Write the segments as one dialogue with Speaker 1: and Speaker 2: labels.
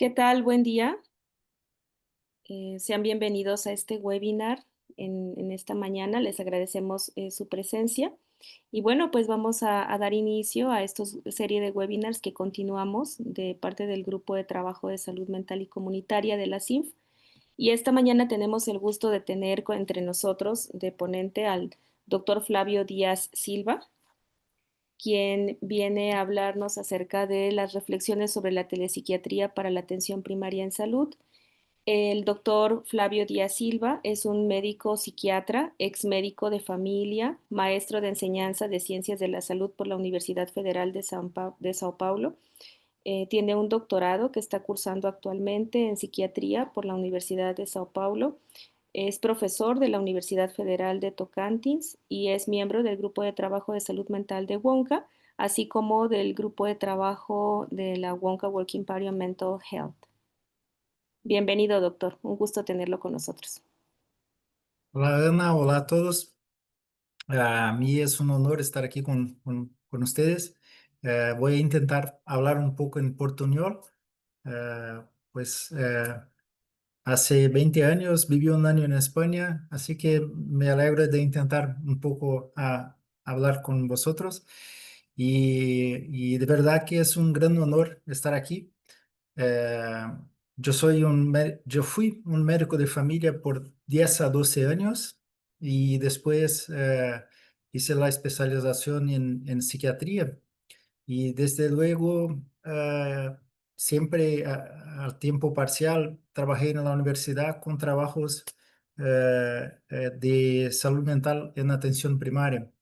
Speaker 1: ¿Qué tal? Buen día. Sean bienvenidos a este webinar en esta mañana. Les agradecemos su presencia. Y bueno, pues vamos a dar inicio a esta serie de webinars que continuamos de parte del Grupo de Trabajo de Salud Mental y Comunitaria de la CINF. Y esta mañana tenemos el gusto de tener entre nosotros de ponente al doctor Flavio Díaz Silva, quien viene a hablarnos acerca de las reflexiones sobre la telepsiquiatría para la atención primaria en salud. El doctor Flavio Díaz Silva es un médico psiquiatra, ex médico de familia, maestro de enseñanza de ciencias de la salud por la Universidad Federal de Sao Paulo. Tiene un doctorado que está cursando actualmente en psiquiatría por la Universidad de Sao Paulo. Es profesor de la Universidad Federal de Tocantins y es miembro del Grupo de Trabajo de Salud Mental de Wonka, así como del Grupo de Trabajo de la Wonka Working Party on Mental Health. Bienvenido, doctor. Un gusto tenerlo con nosotros.
Speaker 2: Hola Ana, hola a todos. A mí es un honor estar aquí con ustedes. Voy a intentar hablar un poco en portuñol. Eh, pues hace 20 años viví un año en España, así que me alegro de intentar un poco hablar con vosotros. Y de verdad que es un gran honor estar aquí. Eh, yo fui un médico de familia por 10 a 12 años y después hice la especialización en psiquiatría y desde luego siempre al tiempo parcial trabajé en la universidad con trabajos de salud mental en atención primaria.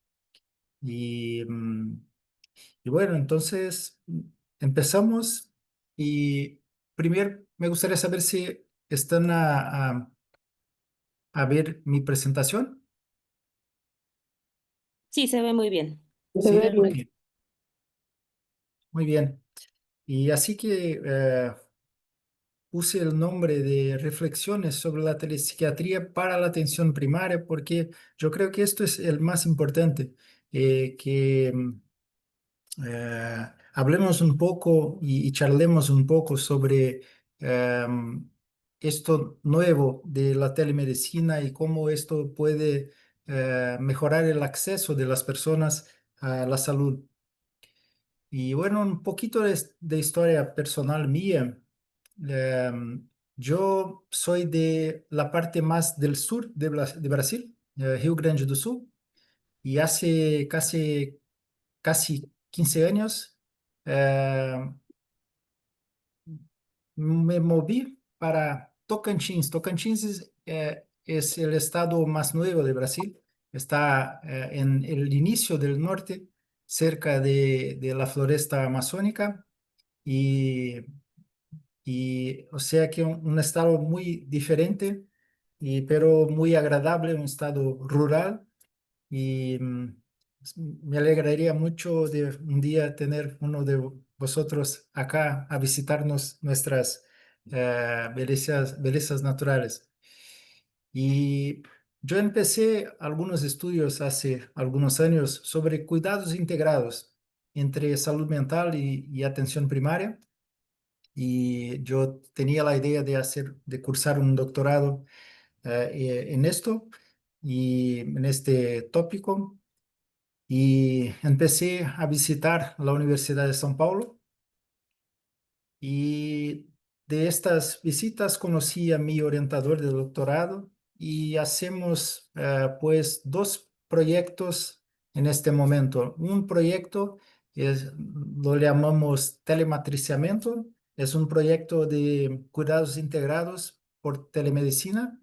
Speaker 2: Y, y bueno, entonces empezamos y primero me gustaría saber si están a ver mi presentación.
Speaker 1: Sí, se ve muy bien.
Speaker 2: Sí, muy bien. Y así que puse el nombre de Reflexiones sobre la telepsiquiatría para la atención primaria porque yo creo que esto es el más importante, que hablemos un poco y charlemos un poco sobre esto nuevo de la telemedicina y cómo esto puede mejorar el acceso de las personas a la salud. Y bueno, un poquito de historia personal mía. Yo soy de la parte más del sur de Brasil, Rio Grande do Sul, y hace casi 15 años eh, me moví para Tocantins. Tocantins es el estado más nuevo de Brasil. Está en el inicio del norte, cerca de la floresta amazónica y, y o sea que un estado muy diferente, pero muy agradable, un estado rural y me alegraría mucho de un día tener uno de vosotros acá a visitarnos nuestras bellezas naturales. Y yo empecé algunos estudios hace algunos años sobre cuidados integrados entre salud mental y atención primaria. Y yo tenía la idea de cursar un doctorado en esto y en este tópico. Y empecé a visitar la Universidad de São Paulo y de estas visitas conocí a mi orientador de doctorado y hacemos pues dos proyectos en este momento. Un proyecto lo llamamos telematriciamiento, es un proyecto de cuidados integrados por telemedicina.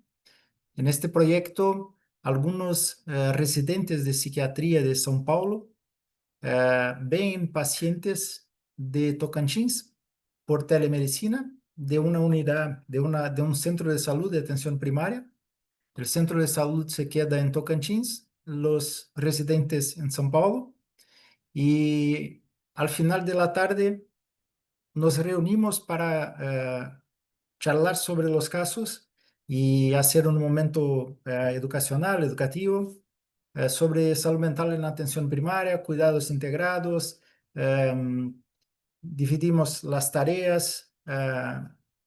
Speaker 2: En este proyecto, algunos residentes de psiquiatría de São Paulo ven pacientes de Tocantins por telemedicina de una unidad, de un centro de salud de atención primaria. El centro de salud se queda en Tocantins, los residentes en São Paulo y al final de la tarde nos reunimos para charlar sobre los casos y hacer un momento educativo sobre salud mental en la atención primaria, cuidados integrados. Dividimos las tareas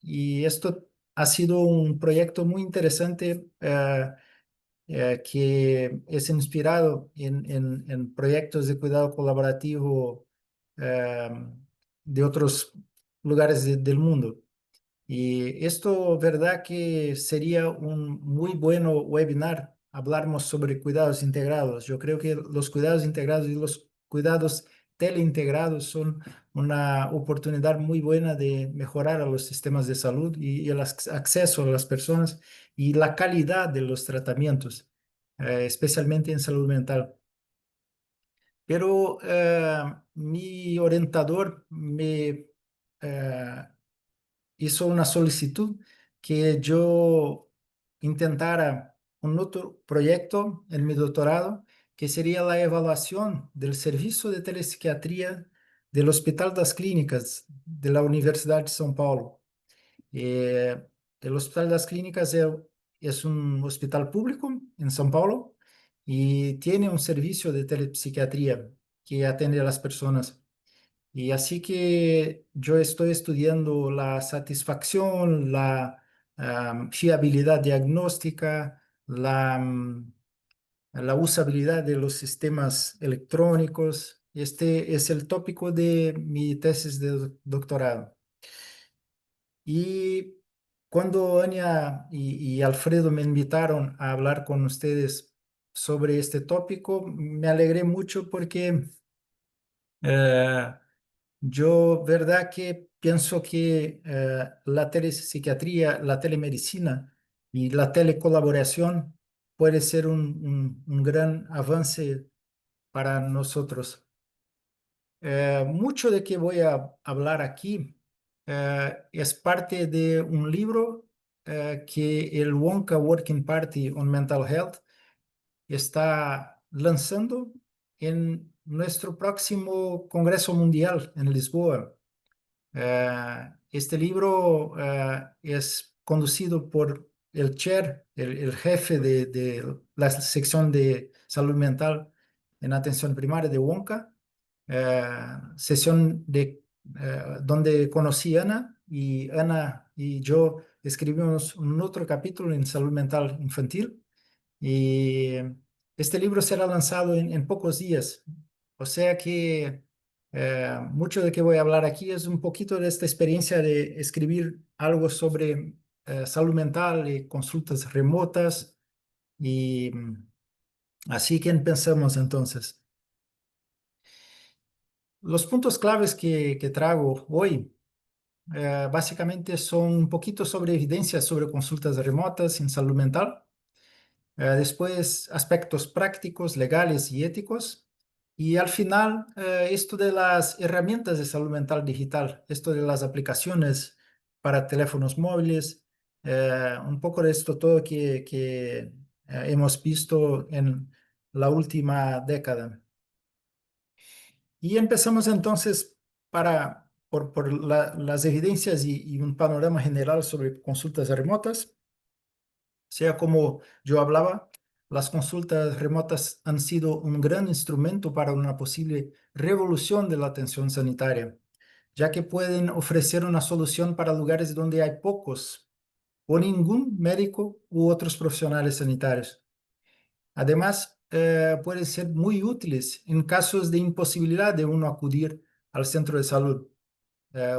Speaker 2: y esto ha sido un proyecto muy interesante que es inspirado en proyectos de cuidado colaborativo eh, de otros lugares del mundo. Y esto, verdad que sería un muy bueno webinar, hablarmos sobre cuidados integrados. Yo creo que los cuidados integrados y los cuidados teleintegrados son una oportunidad muy buena de mejorar a los sistemas de salud y el acceso a las personas y la calidad de los tratamientos, especialmente en salud mental. Pero mi orientador me eh, hizo una solicitud que yo intentara un otro proyecto en mi doctorado, que sería la evaluación del servicio de telepsiquiatría del Hospital das Clínicas de la Universidad de São Paulo. Eh, el Hospital das Clínicas es un hospital público en São Paulo y tiene un servicio de telepsiquiatría que atiende a las personas. Y así que yo estoy estudiando la satisfacción, la fiabilidad diagnóstica, la usabilidad de los sistemas electrónicos. Este es el tópico de mi tesis de doctorado. Y cuando Ania y Alfredo me invitaron a hablar con ustedes sobre este tópico, me alegré mucho porque eh, yo, verdad que pienso que la telepsiquiatría, la telemedicina y la telecolaboración puede ser un gran avance para nosotros. Mucho de que voy a hablar aquí es parte de un libro que el Wonka Working Party on Mental Health está lanzando en nuestro próximo Congreso Mundial en Lisboa. Este libro es conducido por el chair, el jefe de la sección de salud mental en atención primaria de Wonka, sesión donde conocí a Ana y Ana y yo escribimos un otro capítulo en salud mental infantil y este libro será lanzado en pocos días. O sea que mucho de que voy a hablar aquí es un poquito de esta experiencia de escribir algo sobre salud mental y consultas remotas. Y así que empecemos entonces. Los puntos claves que traigo hoy básicamente son un poquito sobre evidencias sobre consultas remotas en salud mental. Después, aspectos prácticos, legales y éticos. Y al final, esto de las herramientas de salud mental digital, esto de las aplicaciones para teléfonos móviles, un poco de esto todo que hemos visto en la última década. Y empezamos entonces por las evidencias y un panorama general sobre consultas remotas. Sea como yo hablaba, las consultas remotas han sido un gran instrumento para una posible revolución de la atención sanitaria, ya que pueden ofrecer una solución para lugares donde hay pocos o ningún médico u otros profesionales sanitarios. Además, pueden ser muy útiles en casos de imposibilidad de uno acudir al centro de salud.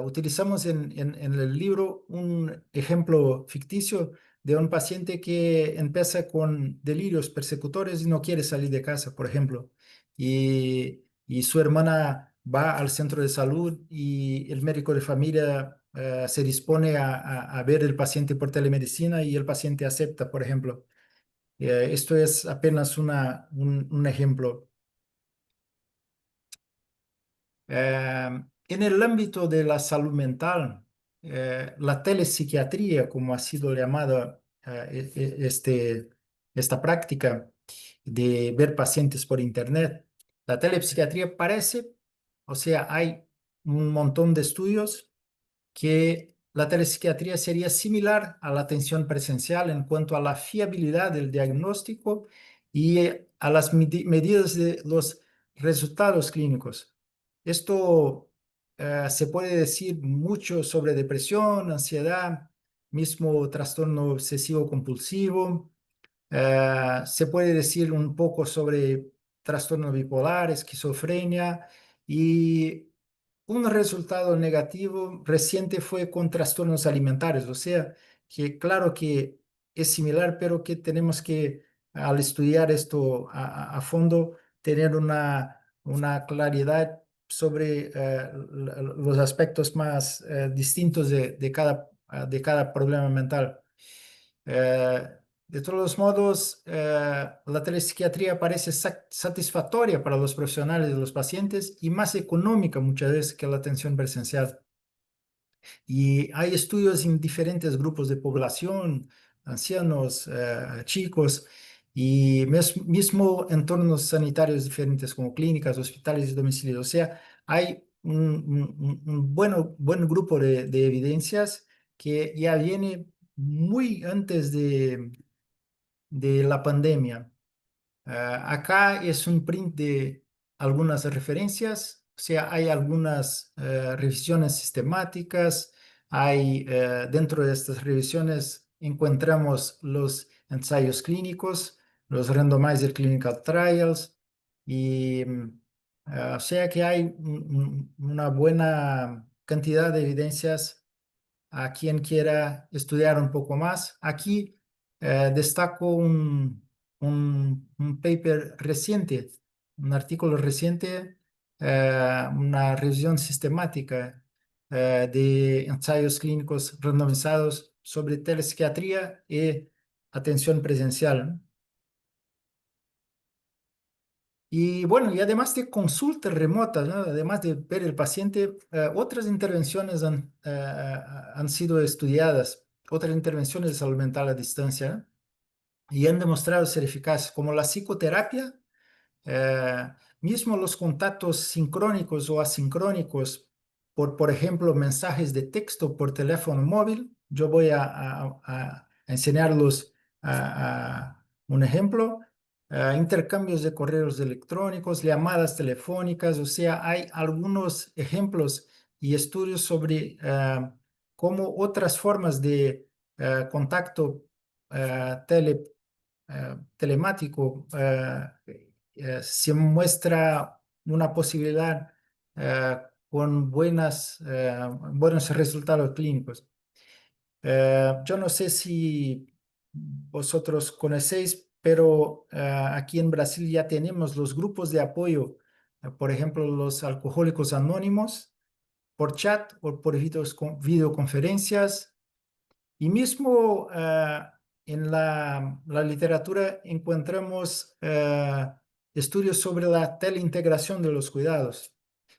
Speaker 2: Utilizamos en el libro un ejemplo ficticio de un paciente que empieza con delirios persecutores y no quiere salir de casa, por ejemplo, y su hermana va al centro de salud y el médico de familia se dispone a ver el paciente por telemedicina y el paciente acepta, por ejemplo. Esto es apenas un ejemplo. En el ámbito de la salud mental, la telepsiquiatría, como ha sido llamada esta práctica de ver pacientes por Internet, la telepsiquiatría parece, o sea, hay un montón de estudios que la telepsiquiatría sería similar a la atención presencial en cuanto a la fiabilidad del diagnóstico y a las medidas de los resultados clínicos. Esto se puede decir mucho sobre depresión, ansiedad, mismo trastorno obsesivo compulsivo. Se puede decir un poco sobre trastorno bipolar, esquizofrenia y un resultado negativo reciente fue con trastornos alimentarios, o sea, que claro que es similar, pero que tenemos que, al estudiar esto a fondo, tener una claridad sobre los aspectos más distintos de cada problema mental. Eh, de todos los modos, la telepsiquiatría parece satisfactoria para los profesionales de los pacientes y más económica muchas veces que la atención presencial. Y hay estudios en diferentes grupos de población, ancianos, chicos, y mismo entornos sanitarios diferentes como clínicas, hospitales y domicilios. O sea, hay un buen grupo de evidencias que ya viene muy antes de la pandemia. Acá es un print de algunas referencias, o sea, hay algunas revisiones sistemáticas, dentro de estas revisiones encontramos los ensayos clínicos, los randomized clinical trials, y o sea que hay una buena cantidad de evidencias a quien quiera estudiar un poco más. Aquí destaco un paper reciente, un artículo reciente, una revisión sistemática de ensayos clínicos randomizados sobre telepsiquiatría y atención presencial. Y bueno, y además de consultas remotas, ¿no? Además de ver el paciente, otras intervenciones han sido estudiadas, otras intervenciones de salud mental a distancia, ¿no? Y han demostrado ser eficaces, como la psicoterapia. Eh, Mismo los contactos sincrónicos o asincrónicos, por ejemplo, mensajes de texto por teléfono móvil. Yo voy a enseñarlos un ejemplo. Intercambios de correos electrónicos, llamadas telefónicas, o sea, hay algunos ejemplos y estudios sobre cómo otras formas de contacto telemático se muestra una posibilidad con buenos resultados clínicos. Yo no sé si vosotros conocéis, pero aquí en Brasil ya tenemos los grupos de apoyo, por ejemplo, los alcohólicos anónimos, por chat o por videoconferencias. Y mismo en la literatura encontramos estudios sobre la teleintegración de los cuidados.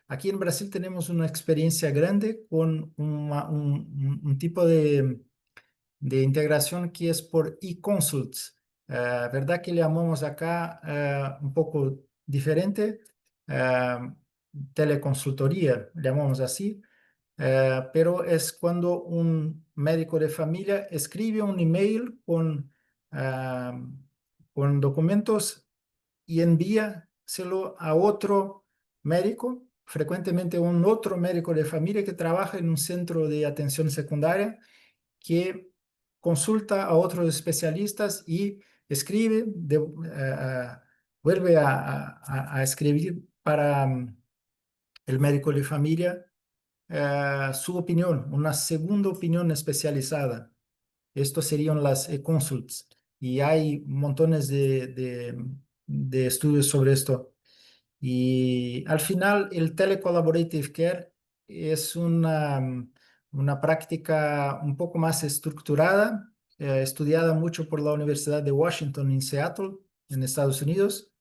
Speaker 2: Aquí en Brasil tenemos una experiencia grande con un tipo de integración que es por e-consults. ¿Verdad que le llamamos acá un poco diferente? Eh, Teleconsultoría, le llamamos así. Pero es cuando un médico de familia escribe un email con documentos y envíaselo a otro médico, frecuentemente un otro médico de familia que trabaja en un centro de atención secundaria, que consulta a otros especialistas y escribe, vuelve a escribir para el médico de familia su opinión, una segunda opinión especializada. Esto serían las e-consults y hay montones de estudios sobre esto. Y al final, el telecollaborative care es una práctica un poco más estructurada, estudiada mucho por la Universidad de Washington en Seattle, en Estados Unidos.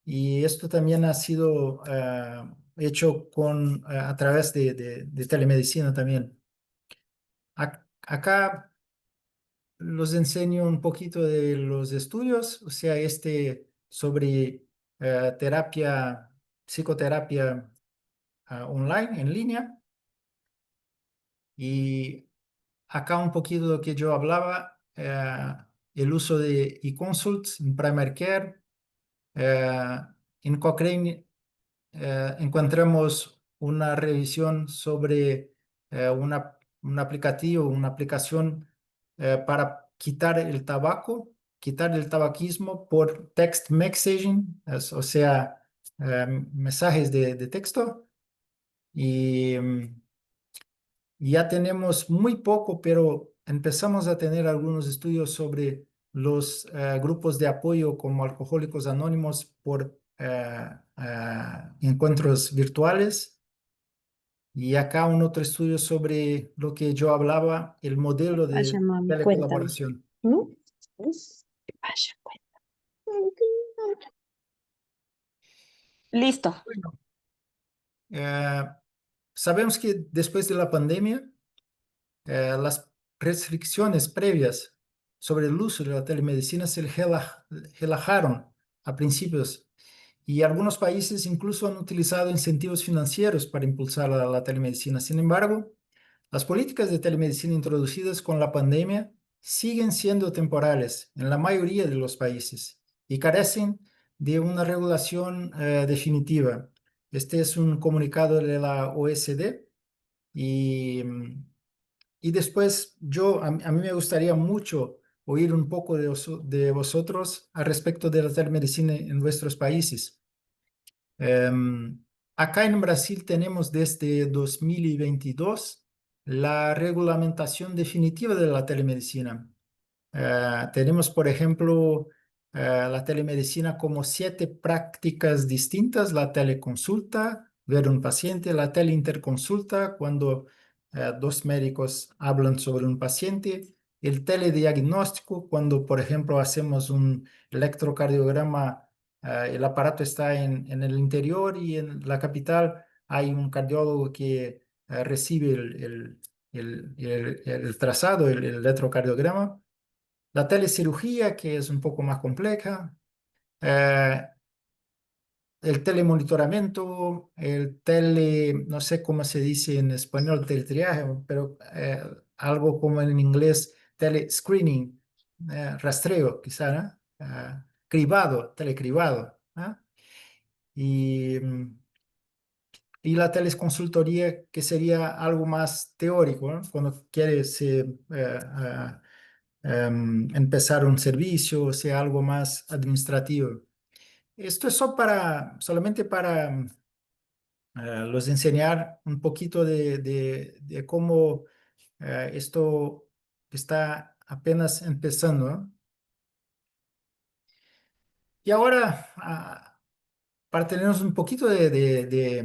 Speaker 2: Y esto también ha sido hecho a través de telemedicina también. Acá los enseño un poquito de los estudios, o sea, este sobre terapia, psicoterapia online, en línea. Y acá un poquito de lo que yo hablaba, el uso de e-consults en primary care. En Cochrane encontramos una revisión sobre un aplicativo, una aplicación para quitar el tabaquismo por text messaging, o sea, mensajes de texto. Y ya tenemos muy poco, pero empezamos a tener algunos estudios sobre los grupos de apoyo como Alcohólicos Anónimos por encuentros virtuales. Y acá un otro estudio sobre lo que yo hablaba, el modelo
Speaker 1: Vaya,
Speaker 2: de
Speaker 1: mami, cuéntame.
Speaker 2: telecolaboración.
Speaker 1: ¿Mm? Vaya, cuéntame. Listo.
Speaker 2: Bueno, eh, sabemos que después de la pandemia, las restricciones previas sobre el uso de la telemedicina se relajaron a principios y algunos países incluso han utilizado incentivos financieros para impulsar la telemedicina. Sin embargo, las políticas de telemedicina introducidas con la pandemia siguen siendo temporales en la mayoría de los países y carecen de una regulación definitiva. Este es un comunicado de la OSD y y después a mí me gustaría mucho oír un poco de vosotros al respecto de la telemedicina en vuestros países. Em, Acá en Brasil tenemos desde 2022 la regulamentación definitiva de la telemedicina. Tenemos, por ejemplo, la telemedicina como 7 prácticas distintas: la teleconsulta, ver un paciente; la teleinterconsulta, cuando dos médicos hablan sobre un paciente; el telediagnóstico, cuando, por ejemplo, hacemos un electrocardiograma, el aparato está en el interior y en la capital hay un cardiólogo que recibe el trazado, el electrocardiograma; la telecirugía, que es un poco más compleja; eh, el telemonitoramiento; no sé cómo se dice en español, teletriaje, pero algo como en inglés, telescreening, rastreo, quizá, ¿no? Cribado, telecribado, ¿no? Y, y la teleconsultoría, que sería algo más teórico, ¿no? Cuando quieres empezar un servicio, o sea, algo más administrativo. Esto es solamente para los enseñar un poquito de cómo esto está apenas empezando, ¿no? Y ahora, para tener un poquito de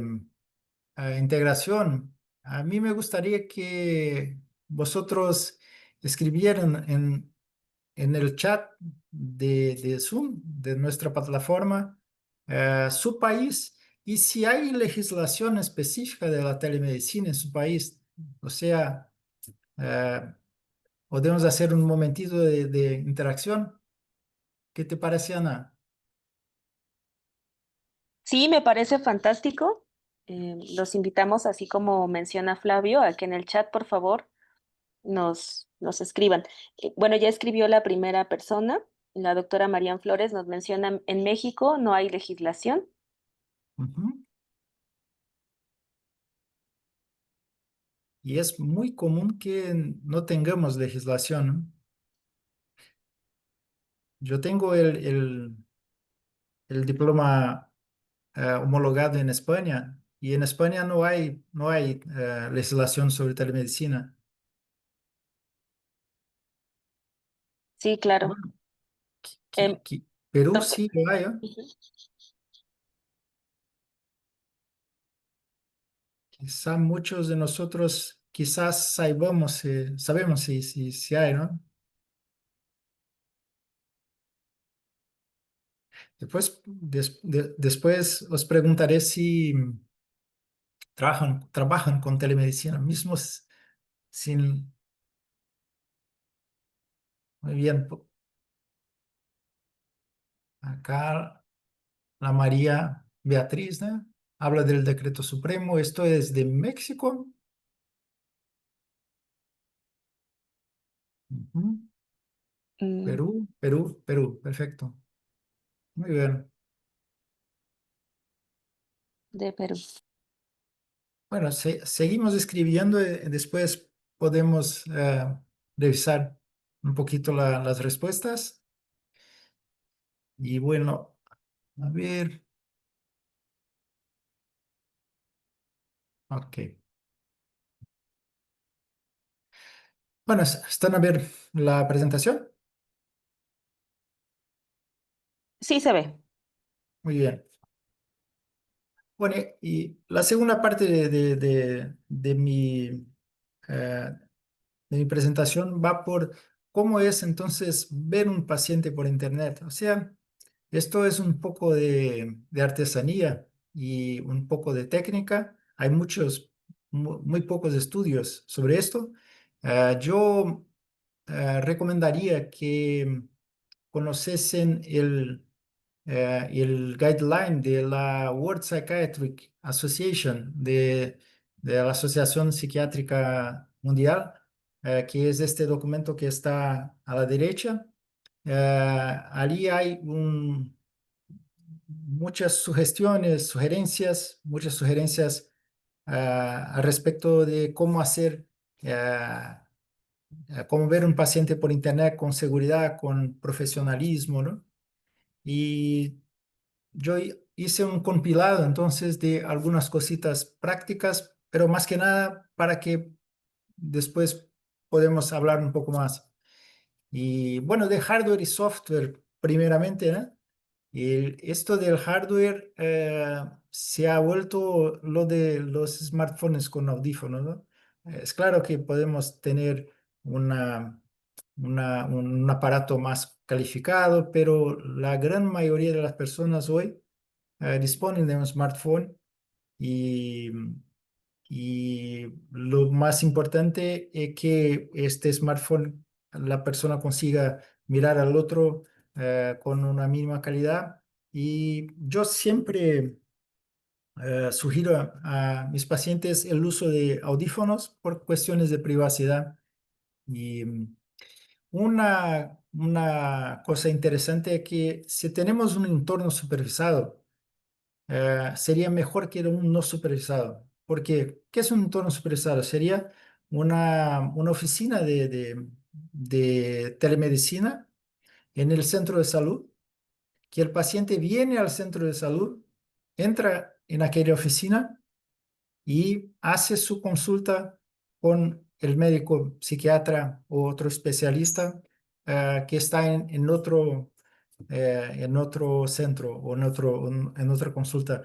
Speaker 2: integración, a mí me gustaría que vosotros escribieran en el chat de Zoom, de nuestra plataforma, su país y si hay legislación específica de la telemedicina en su país. O sea, eh, podemos hacer un momentito de interacción. ¿Qué te parece, Ana?
Speaker 1: Sí, me parece fantástico. Los invitamos, así como menciona Flavio, a que en el chat, por favor, nos escriban. Bueno, ya escribió la primera persona, la doctora Marían Flores nos menciona, en México no hay legislación.
Speaker 2: Ujú. Y es muy común que no tengamos legislación, ¿no? Yo tengo el diploma homologado en España y en España no hay legislación sobre telemedicina.
Speaker 1: Sí, claro.
Speaker 2: Bueno,
Speaker 1: Em,
Speaker 2: Perú
Speaker 1: doctor-
Speaker 2: sí lo hay, ¿eh?
Speaker 1: Ujú.
Speaker 2: Quizá muchos de nosotros quizás sabemos si hay, ¿no? Después os preguntaré si trabajan con telemedicina mismos sin, muy bien, acá la María Beatriz, ¿no? Habla del decreto supremo. Esto es de México. Ujú.
Speaker 1: Mm,
Speaker 2: Perú. Perfecto. Muy bien.
Speaker 1: de Perú.
Speaker 2: Bueno, seguimos escribiendo, después podemos revisar un poquito las respuestas. Y bueno, a ver, ok. Bueno, ¿están a ver la presentación?
Speaker 1: Sí, se ve.
Speaker 2: Muy bien. Bueno, y la segunda parte eh, de mi presentación va por cómo es entonces ver un paciente por internet. O sea, esto es un poco de artesanía y un poco de técnica. Hay muy pocos estudios sobre esto. Yo recomendaría que conociesen el guideline de la World Psychiatric Association, de la Asociación Psiquiátrica Mundial, que es este documento que está a la derecha. Allí hay muchas sugerencias al respecto de cómo hacer, ah, cómo ver un paciente por internet con seguridad, con profesionalismo, ¿no? Y yo hice un compilado entonces de algunas cositas prácticas, pero más que nada para que después podemos hablar un poco más. Y bueno, de hardware y software primeramente, ¿no? Esto del hardware se ha vuelto lo de los smartphones con audífonos, ¿no? Es claro que podemos tener una, un aparato más calificado, pero la gran mayoría de las personas hoy disponen de un smartphone y, y lo más importante es que este smartphone la persona consiga mirar al otro con una mínima calidad. Y yo siempre sugiero a mis pacientes el uso de audífonos por cuestiones de privacidad. Y una cosa interesante es que si tenemos un entorno supervisado, sería mejor que un no supervisado. Porque, ¿qué es un entorno supervisado? Sería una oficina de telemedicina en el centro de salud, que el paciente viene al centro de salud, entra en aquella oficina y hace su consulta con el médico psiquiatra o otro especialista que está en otro centro o en otra consulta.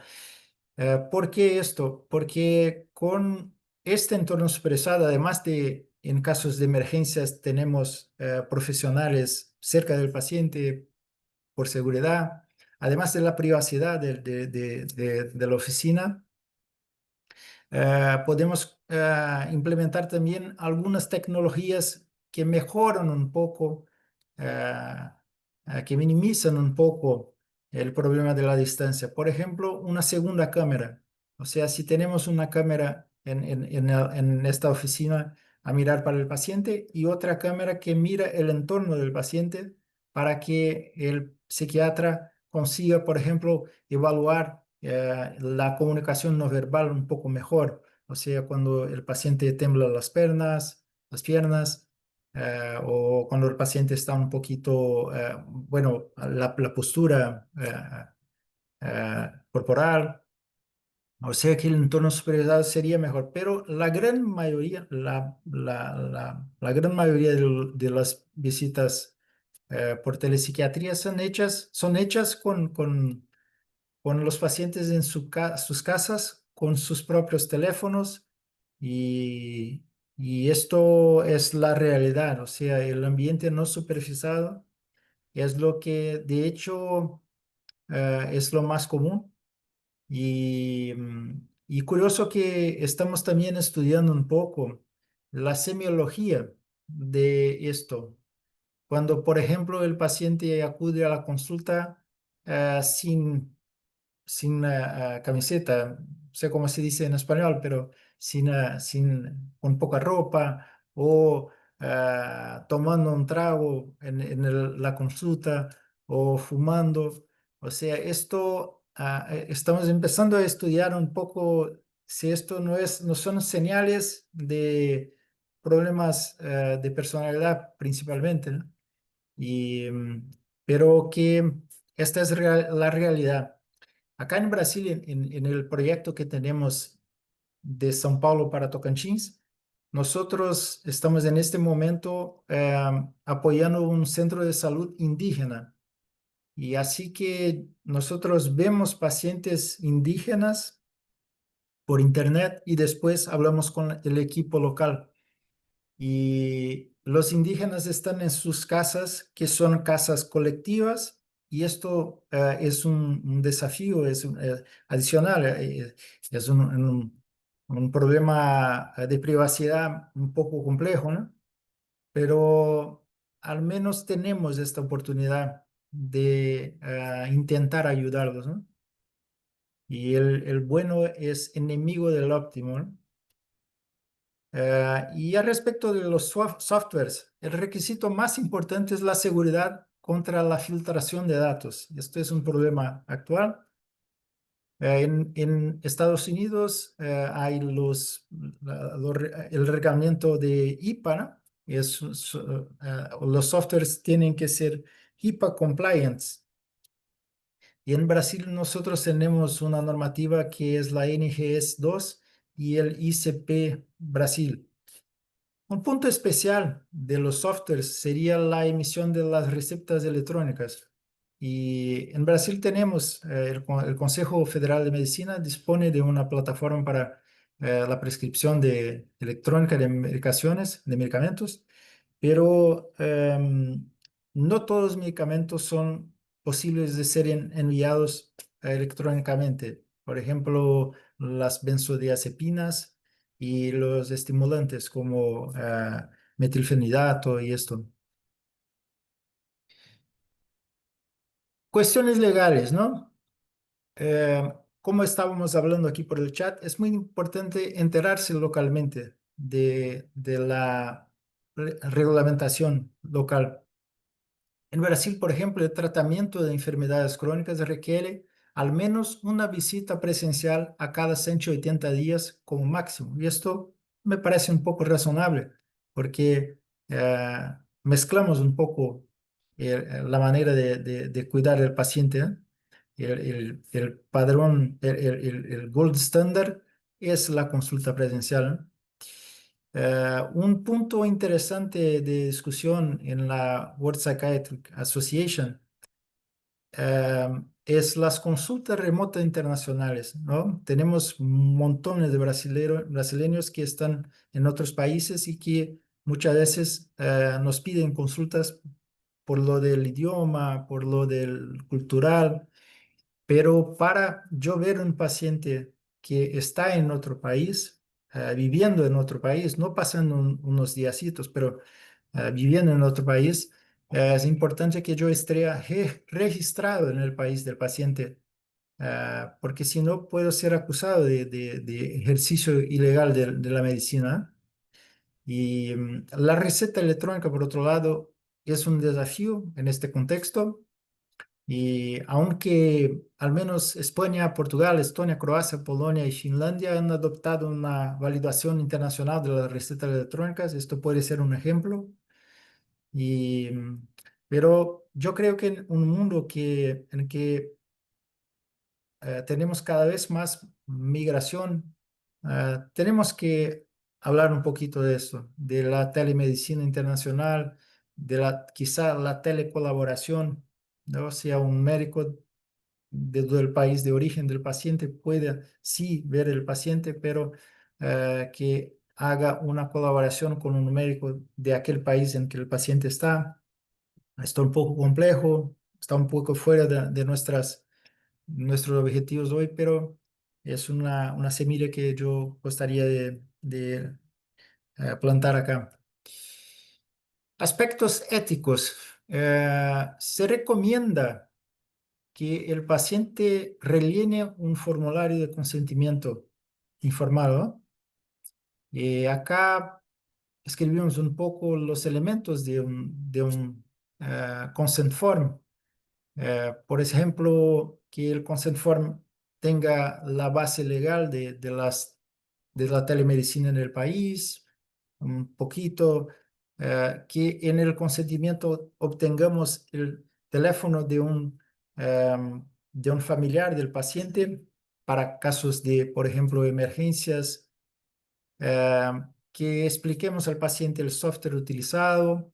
Speaker 2: ¿Por qué esto? Porque con este entorno supervisado, además de en casos de emergencias, tenemos profesionales cerca del paciente por seguridad, además de la privacidad de la oficina. Podemos implementar también algunas tecnologías que mejoran un poco, eh, que minimizan un poco el problema de la distancia. Por ejemplo, una segunda cámara. O sea, si tenemos una cámara en esta oficina a mirar para el paciente y otra cámara que mira el entorno del paciente para que el psiquiatra consiga, por ejemplo, evaluar la comunicación no verbal un poco mejor. O sea, cuando el paciente tembla las piernas, o cuando el paciente está un poquito, bueno, la postura corporal. O sea que el entorno supervisado sería mejor, pero la gran mayoría, la gran mayoría de las visitas por telepsiquiatría son hechas con los pacientes en sus casas, con sus propios teléfonos y, y esto es la realidad, o sea, el ambiente no supervisado es lo que de hecho es lo más común y curioso que estamos también estudiando un poco la semiología de esto. Cuando, por ejemplo, el paciente acude a la consulta sin camiseta, no sé cómo se dice en español, pero con poca ropa o tomando un trago en la consulta o fumando. O sea, esto estamos empezando a estudiar un poco si esto no son señales de problemas de personalidad principalmente, ¿no? Y, pero que esta es la realidad. Acá en Brasil, en el proyecto que tenemos de São Paulo para Tocantins, nosotros estamos en este momento apoyando un centro de salud indígena. Y así que nosotros vemos pacientes indígenas por internet y después hablamos con el equipo local. Y los indígenas están en sus casas, que son casas colectivas, y esto es un desafío, es adicional, es un problema de privacidad un poco complejo, ¿no? Pero al menos tenemos esta oportunidad de intentar ayudarlos, ¿no? Y el bueno es enemigo del óptimo, ¿no? Y al respecto de los softwares, el requisito más importante es la seguridad contra la filtración de datos. Esto es un problema actual. En Estados Unidos hay el reglamento de HIPAA, ¿no? Los softwares tienen que ser HIPAA compliance. Y en Brasil nosotros tenemos una normativa que es la NGS 2 y el ICP Brasil. Un punto especial de los softwares sería la emisión de las recetas electrónicas. Y en Brasil tenemos, el Consejo Federal de Medicina dispone de una plataforma para la prescripción electrónica de medicaciones, de medicamentos, pero no todos los medicamentos son posibles de ser enviados electrónicamente. Por ejemplo, las benzodiazepinas y los estimulantes como metilfenidato y esto. Cuestiones legales, ¿no? Como estábamos hablando aquí por el chat, es muy importante enterarse localmente de la reglamentación local. En Brasil, por ejemplo, el tratamiento de enfermedades crónicas requiere al menos una visita presencial a cada 180 días como máximo. Y esto me parece un poco razonable, porque mezclamos un poco la manera de cuidar al paciente, ¿eh? El padrón, el gold standard es la consulta presencial, ¿eh? Un punto interesante de discusión en la World Psychiatric Association es las consultas remotas internacionales, ¿no? Tenemos montones de brasileños que están en otros países y que muchas veces nos piden consultas por lo del idioma, por lo del cultural, pero para yo ver un paciente que está en otro país, viviendo en otro país, no pasando unos díasitos, pero viviendo en otro país, es importante que yo esté registrado en el país del paciente, porque si no puedo ser acusado de ejercicio ilegal de la medicina. Y la receta electrónica, por otro lado, es un desafío en este contexto. Y aunque al menos España, Portugal, Estonia, Croacia, Polonia y Finlandia han adoptado una validación internacional de las recetas electrónicas, esto puede ser un ejemplo. Y, pero yo creo que en un mundo en el que tenemos cada vez más migración, tenemos que hablar un poquito de esto, de la telemedicina internacional, quizá la telecolaboración, ¿no? O sea, un médico desde el país de origen del paciente puede sí ver el paciente, pero que haga una colaboración con un médico de aquel país en que el paciente está. Está un poco complejo, está un poco fuera de nuestros objetivos hoy, pero es una semilla que yo gustaría de plantar acá. Aspectos éticos. Se recomienda que el paciente rellene un formulario de consentimiento informado. Acá escribimos un poco los elementos de un consent form. Por ejemplo, que el consent form tenga la base legal de las de la telemedicina en el país, un poquito, que en el consentimiento obtengamos el teléfono de un familiar del paciente para casos de, por ejemplo, emergencias, que expliquemos al paciente el software utilizado,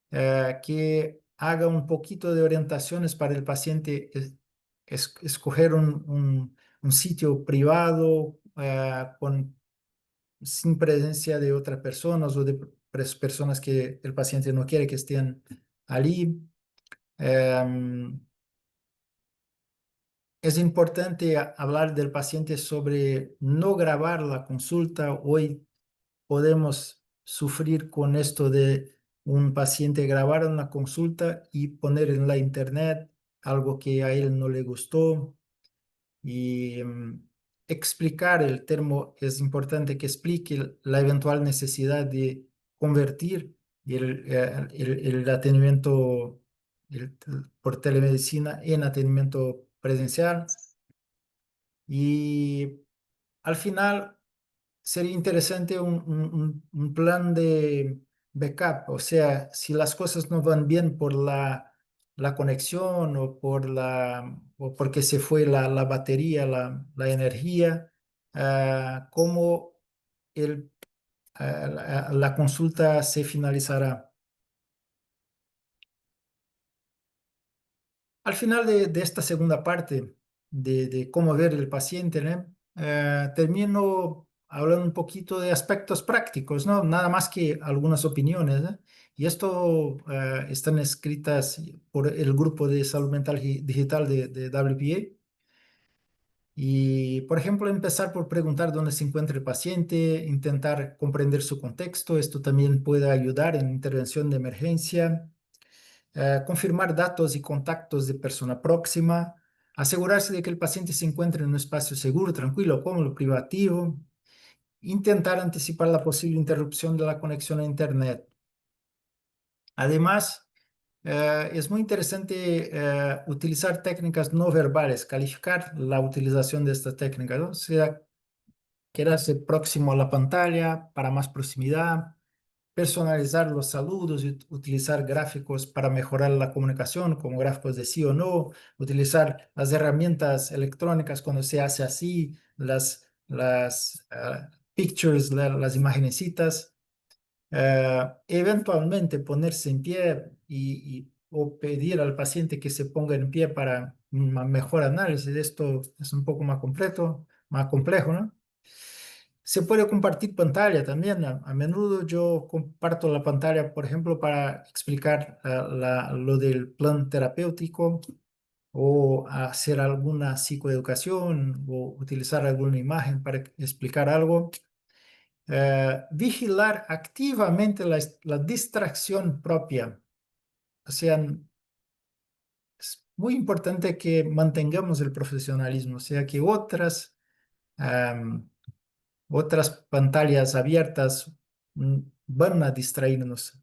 Speaker 2: que haga un poquito de orientaciones para el paciente escoger un sitio privado, sin presencia de otras personas o de personas que el paciente no quiere que estén allí. Em, es importante hablar del paciente sobre no grabar la consulta. Hoy podemos sufrir con esto de un paciente grabar una consulta y poner en la internet algo que a él no le gustó. Y explicar el termo, es importante que explique la eventual necesidad de convertir el atendimiento por telemedicina en atendimiento presencial. Y al final sería interesante un plan de backup, o sea, si las cosas no van bien por la conexión o porque se fue la batería, la energía, cómo la consulta se finalizará. Al final de esta segunda parte de cómo ver el paciente, ¿no? Termino hablando un poquito de aspectos prácticos, ¿no? Nada más que algunas opiniones, ¿no? Y esto están escritas por el grupo de salud mental digital de WPA. Y, por ejemplo, empezar por preguntar dónde se encuentra el paciente, intentar comprender su contexto. Esto también puede ayudar en intervención de emergencia. Confirmar datos y contactos de persona próxima, asegurarse de que el paciente se encuentre en un espacio seguro, tranquilo, cómodo, privativo, intentar anticipar la posible interrupción de la conexión a Internet. Además, es muy interesante utilizar técnicas no verbales, calificar la utilización de esta técnica, ¿no? O sea, quedarse próximo a la pantalla para más proximidad, personalizar los saludos y utilizar gráficos para mejorar la comunicación, como gráficos de sí o no, utilizar las herramientas electrónicas cuando se hace así, las pictures, las imagenecitas, eventualmente ponerse en pie o pedir al paciente que se ponga en pie para un mejor análisis. Esto es un poco más complejo, ¿no? Se puede compartir pantalla también. A menudo yo comparto la pantalla, por ejemplo, para explicar lo del plan terapéutico o hacer alguna psicoeducación o utilizar alguna imagen para explicar algo. Vigilar activamente la distracción propia. O sea, es muy importante que mantengamos el profesionalismo, o sea, que otras pantallas abiertas van a distraernos.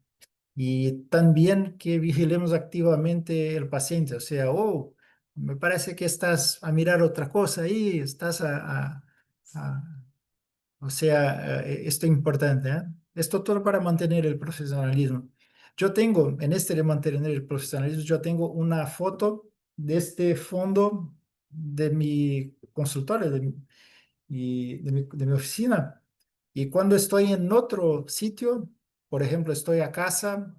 Speaker 2: Y también que vigilemos activamente el paciente, o sea, oh, me parece que estás a mirar otra cosa ahí, a- o sea, esto es importante, ¿eh? Esto todo para mantener el profesionalismo. Yo tengo, en este de mantener el profesionalismo, yo tengo una foto de este fondo de mi consultorio, de mi oficina. Y cuando estoy en otro sitio, por ejemplo, estoy a casa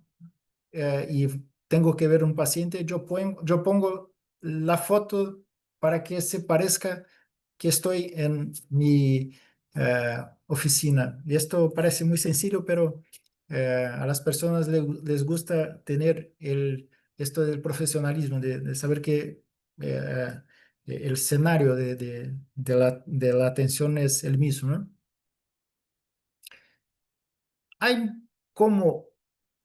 Speaker 2: y tengo que ver un paciente, yo pongo la foto para que se parezca que estoy en mi oficina. Y esto parece muy sencillo, pero a las personas les gusta tener esto del profesionalismo, de saber que eh, el escenario de la atención es el mismo, ¿no? ¿Hay cómo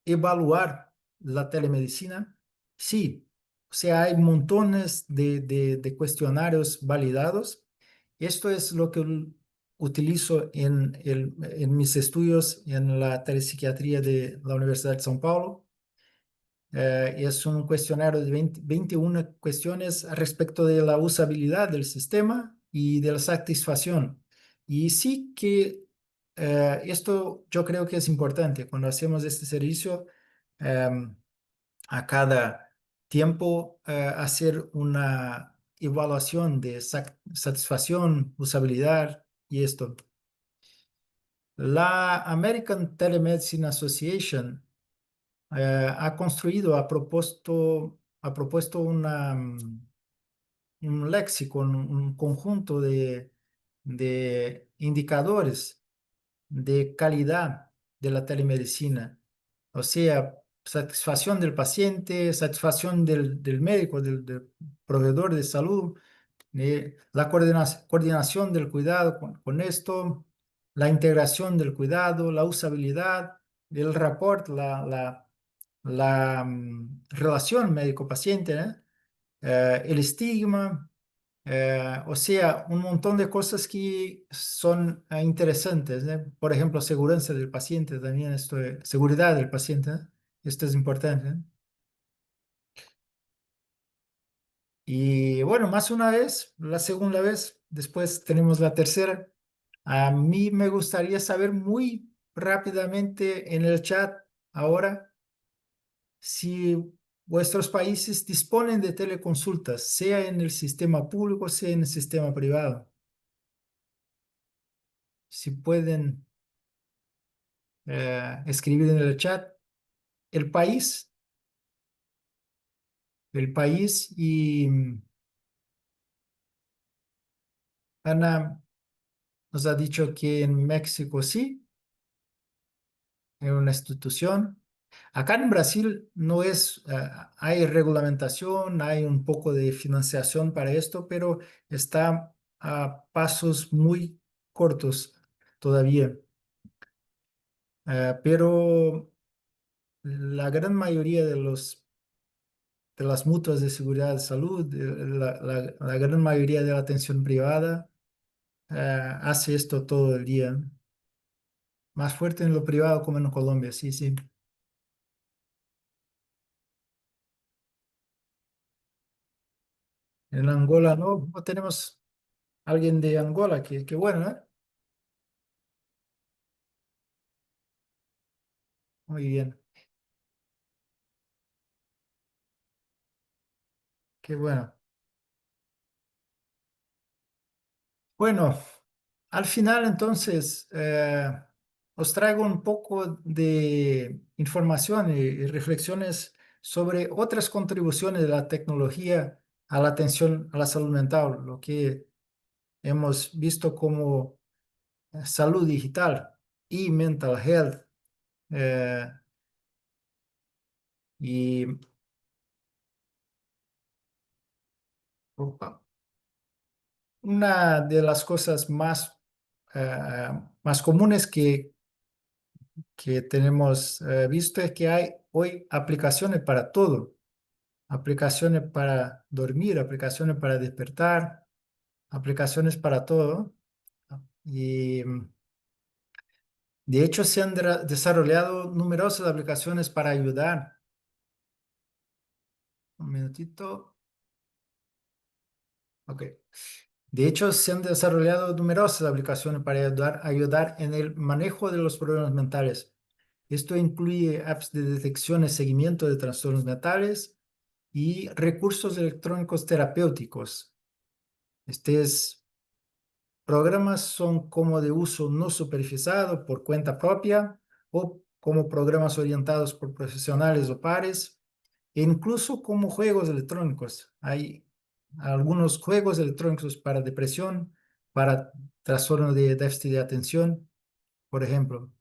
Speaker 2: evaluar la telemedicina? Sí, o sea, hay montones de cuestionarios validados. Esto es lo que utilizo en mis estudios en la telepsiquiatría de la Universidad de São Paulo. Es un cuestionario de 21 cuestiones respecto de la usabilidad del sistema y de la satisfacción. Y sí que esto yo creo que es importante cuando hacemos este servicio, em, a cada tiempo hacer una evaluación de satisfacción, usabilidad y esto. La American Telemedicine Association ha construido, ha propuesto un léxico, un conjunto de indicadores de calidad de la telemedicina. O sea, satisfacción del paciente, satisfacción del médico, del proveedor de salud, la coordinación del cuidado con esto, la integración del cuidado, la usabilidad, el rapport, la relación médico-paciente, el estigma, o sea, un montón de cosas que son interesantes, ¿eh? Por ejemplo, seguridad del paciente también, seguridad del paciente, ¿eh? Esto es importante, ¿eh? Y bueno, más una vez, la segunda vez, después tenemos la tercera. A mí me gustaría saber muy rápidamente en el chat ahora si vuestros países disponen de teleconsultas, sea en el sistema público, sea en el sistema privado. Si pueden escribir en el chat el país, y Ana nos ha dicho que en México sí, en una institución. Acá en Brasil no es, hay regulamentación, hay un poco de financiación para esto, pero está a pasos muy cortos todavía. Pero la gran mayoría de las mutuas de seguridad de salud, la gran mayoría de la atención privada, hace esto todo el día. Más fuerte en lo privado como en Colombia, sí, sí. En Angola no tenemos alguien de Angola, que bueno, ¿eh? Muy bien, qué bueno. Bueno, al final entonces os traigo un poco de información y reflexiones sobre otras contribuciones de la tecnología a la atención a la salud mental, lo que hemos visto como salud digital y mental health. eh, y una de las cosas más comunes que tenemos visto es que hay hoy aplicaciones para todo, aplicaciones para dormir, aplicaciones para despertar, aplicaciones para todo. Y de hecho se han desarrollado numerosas aplicaciones para ayudar. Un minutito. Ok. De hecho, se han desarrollado numerosas aplicaciones para ayudar en el manejo de los problemas mentales. Esto incluye apps de detección y seguimiento de trastornos mentales y recursos electrónicos terapéuticos. Estos programas son como de uso no supervisado por cuenta propia o como programas orientados por profesionales o pares, e incluso como juegos electrónicos. Hay algunos juegos electrónicos para depresión, para trastorno de déficit de atención, por ejemplo.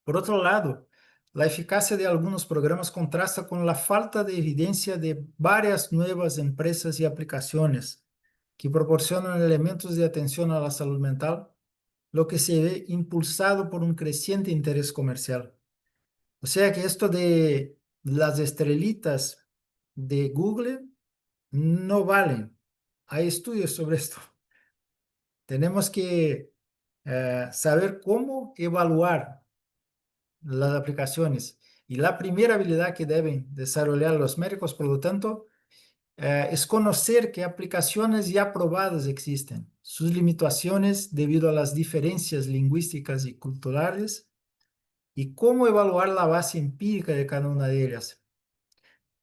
Speaker 2: Por otro lado, la eficacia de algunos programas contrasta con la falta de evidencia de varias nuevas empresas y aplicaciones que proporcionan elementos de atención a la salud mental, lo que se ve impulsado por un creciente interés comercial. O sea que esto de las estrellitas de Google no valen. Hay estudios sobre esto. Tenemos que saber cómo evaluar las aplicaciones. Y la primera habilidad que deben desarrollar los médicos, por lo tanto, es conocer qué aplicaciones ya probadas existen, sus limitaciones debido a las diferencias lingüísticas y culturales, y cómo evaluar la base empírica de cada una de ellas.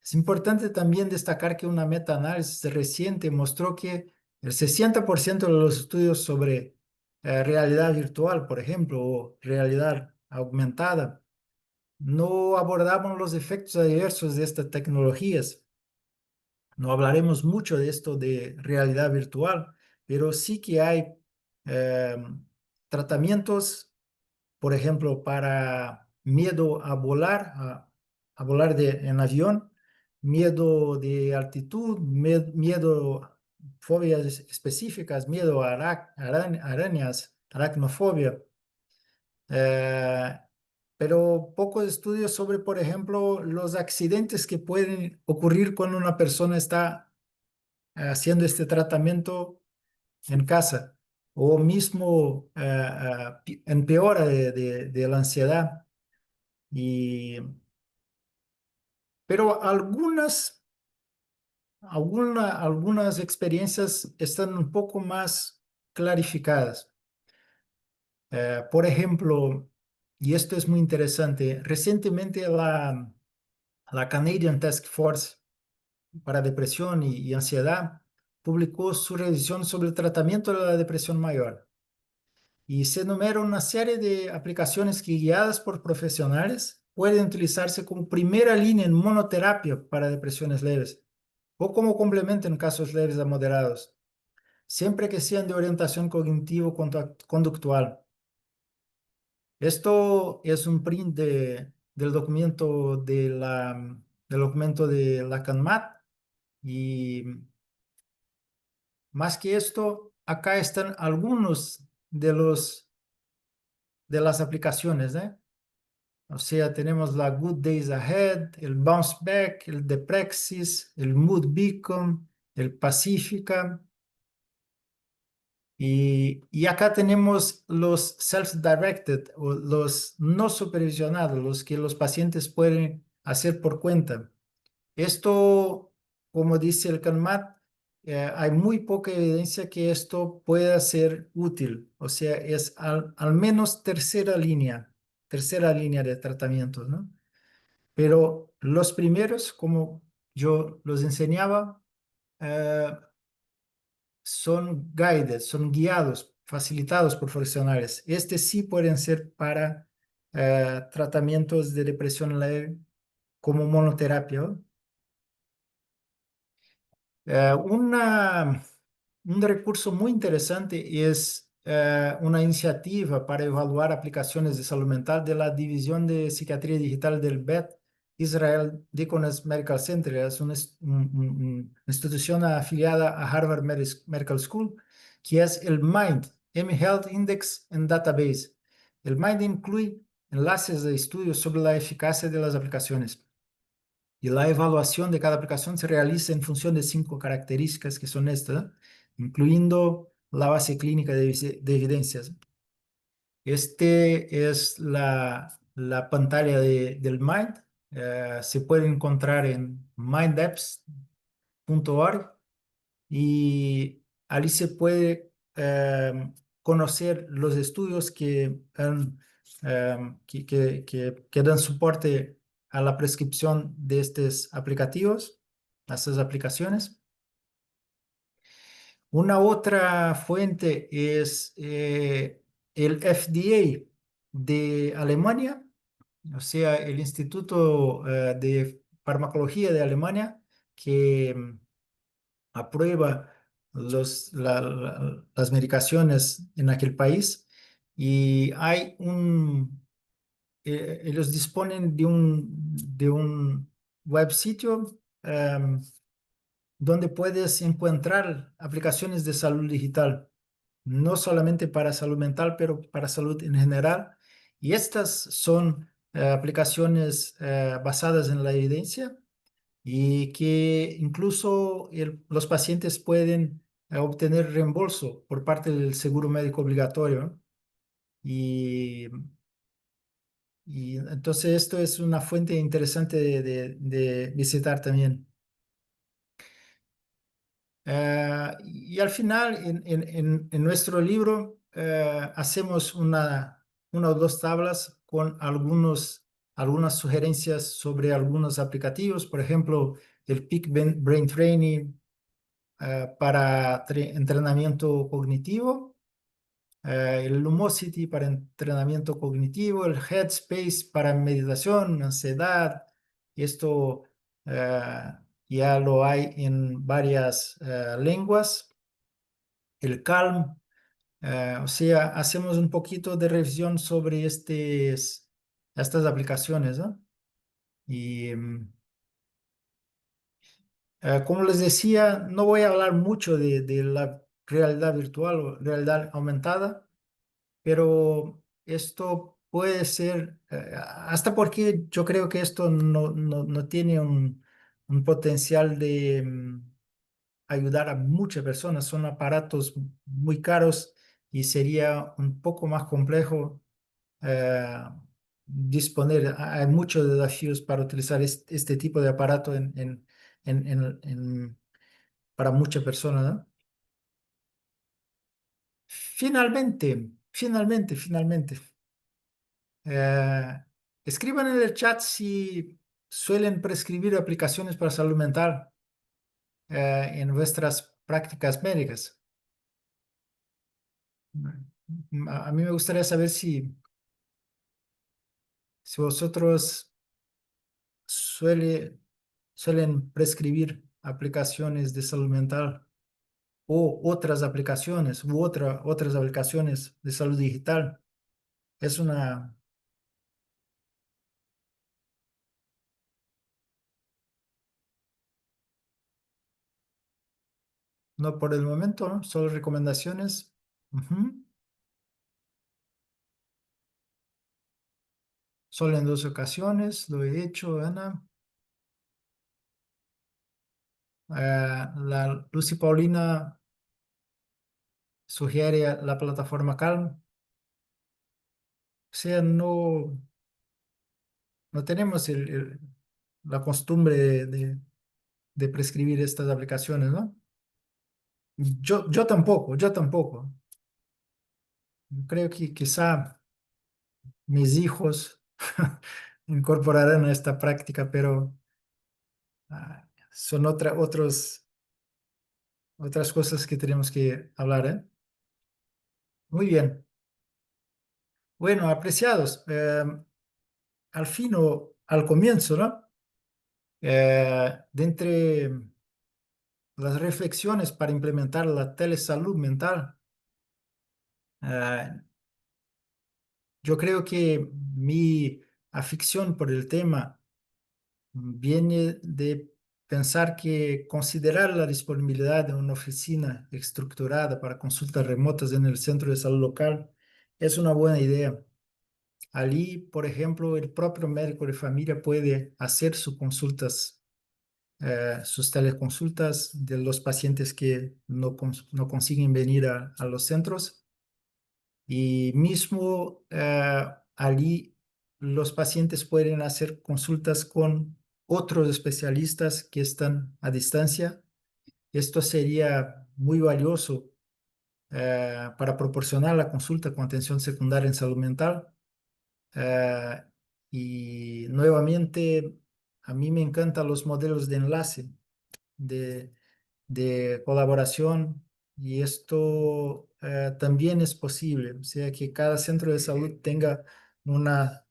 Speaker 2: Es importante también destacar que una metaanálisis reciente mostró que el 60% de los estudios sobre realidad virtual, por ejemplo, o realidad aumentada, no abordaban los efectos adversos de estas tecnologías. No hablaremos mucho de esto de realidad virtual, pero sí que hay eh, tratamientos, por ejemplo, para miedo a volar, a volar en avión, miedo de altitud, miedo, fobias específicas, miedo a arañas, aracnofobia. Eh, pero pocos estudios sobre, por ejemplo, los accidentes que pueden ocurrir cuando una persona está haciendo este tratamiento en casa o mismo empeora de la ansiedad. Y, pero algunas experiencias están un poco más clarificadas. Por ejemplo, y esto es muy interesante, recientemente la Canadian Task Force para Depresión y Ansiedad publicó su revisión sobre el tratamiento de la depresión mayor. Y se enumera una serie de aplicaciones que, guiadas por profesionales, pueden utilizarse como primera línea en monoterapia para depresiones leves o como complemento en casos leves a moderados, siempre que sean de orientación cognitivo-conductual. Esto es un print del documento de la CANMAT, y más que esto, acá están algunos de las aplicaciones, ¿eh? O sea, tenemos la Good Days Ahead, el Bounce Back, el Deprexis, el Mood Beacon, el Pacifica. Y acá tenemos los self-directed o los no supervisionados, los que los pacientes pueden hacer por cuenta. Esto, como dice el CANMAT, hay muy poca evidencia que esto pueda ser útil. O sea, es al menos tercera línea de tratamientos, ¿no? Pero los primeros, como yo los enseñaba, eh, son guided, son guiados, facilitados por profesionales. Este sí pueden ser para tratamientos de depresión leve como monoterapia, ¿no? Eh, una, un recurso muy interesante es una iniciativa para evaluar aplicaciones de salud mental de la División de Psiquiatría Digital del BET, Israel Deaconess Medical Center. Es una institución afiliada a Harvard Medical School, que es el MIND, M-Health Index and Database. El MIND incluye enlaces de estudios sobre la eficacia de las aplicaciones. Y la evaluación de cada aplicación se realiza en función de 5 características que son estas, ¿no? Incluyendo la base clínica de evidencias. Este es la pantalla del Mind. Se puede encontrar en mindapps.org, y allí se puede conocer los estudios que dan soporte a la prescripción de estos aplicativos, a estas aplicaciones. Una otra fuente es el FDA de Alemania, o sea, el Instituto de Farmacología de Alemania, que aprueba las medicaciones en aquel país. Y ellos disponen de un web sitio donde puedes encontrar aplicaciones de salud digital, no solamente para salud mental, pero para salud en general. Y estas son aplicaciones basadas en la evidencia, y que incluso los pacientes pueden obtener reembolso por parte del seguro médico obligatorio, ¿no? Y, y entonces esto es una fuente interesante de visitar también. Y al final, en nuestro libro, hacemos una o dos tablas con algunas sugerencias sobre algunos aplicativos, por ejemplo, el Peak Brain Training para entrenamiento cognitivo, el Lumosity para entrenamiento cognitivo, el Headspace para meditación, ansiedad. Esto eh, ya lo hay en varias lenguas. El Calm, o sea, hacemos un poquito de revisión sobre estas aplicaciones, ¿no? Y como les decía, no voy a hablar mucho de la realidad virtual o realidad aumentada, pero esto puede ser, hasta porque yo creo que esto no tiene un potencial de ayudar a muchas personas. Son aparatos muy caros y sería un poco más complejo eh, disponer. Hay muchos desafíos para utilizar este tipo de aparato para muchas personas, ¿no? Finalmente. Eh, Escriban en el chat si suelen prescribir aplicaciones para salud mental en vuestras prácticas médicas. A mí me gustaría saber si vosotros suele, suelen prescribir aplicaciones de salud mental o otras aplicaciones otras aplicaciones de salud digital. Es una, no por el momento, ¿no? Solo recomendaciones. Ujú. Solo en dos ocasiones lo he hecho, Ana. La Lucy Paulina sugiere la plataforma Calm. O sea, no tenemos la costumbre de prescribir estas aplicaciones, ¿no? Yo tampoco. Creo que quizá mis hijos incorporarán a esta práctica, pero son otras cosas que tenemos que hablar, ¿eh? Muy bien. Bueno, apreciados, al fin o al comienzo, ¿no? De entre las reflexiones para implementar la telesalud mental, eh, yo creo que mi afición por el tema viene de pensar que considerar la disponibilidad de una oficina estructurada para consultas remotas en el centro de salud local es una buena idea. Allí, por ejemplo, el propio médico de familia puede hacer sus teleconsultas de los pacientes que no consiguen venir a los centros. Y mismo allí los pacientes pueden hacer consultas con otros especialistas que están a distancia. Esto sería muy valioso para proporcionar la consulta con atención secundaria en salud mental. Eh, y nuevamente, a mí me encantan los modelos de enlace, de, de colaboración, y esto también es posible. O sea, que cada centro de salud tenga una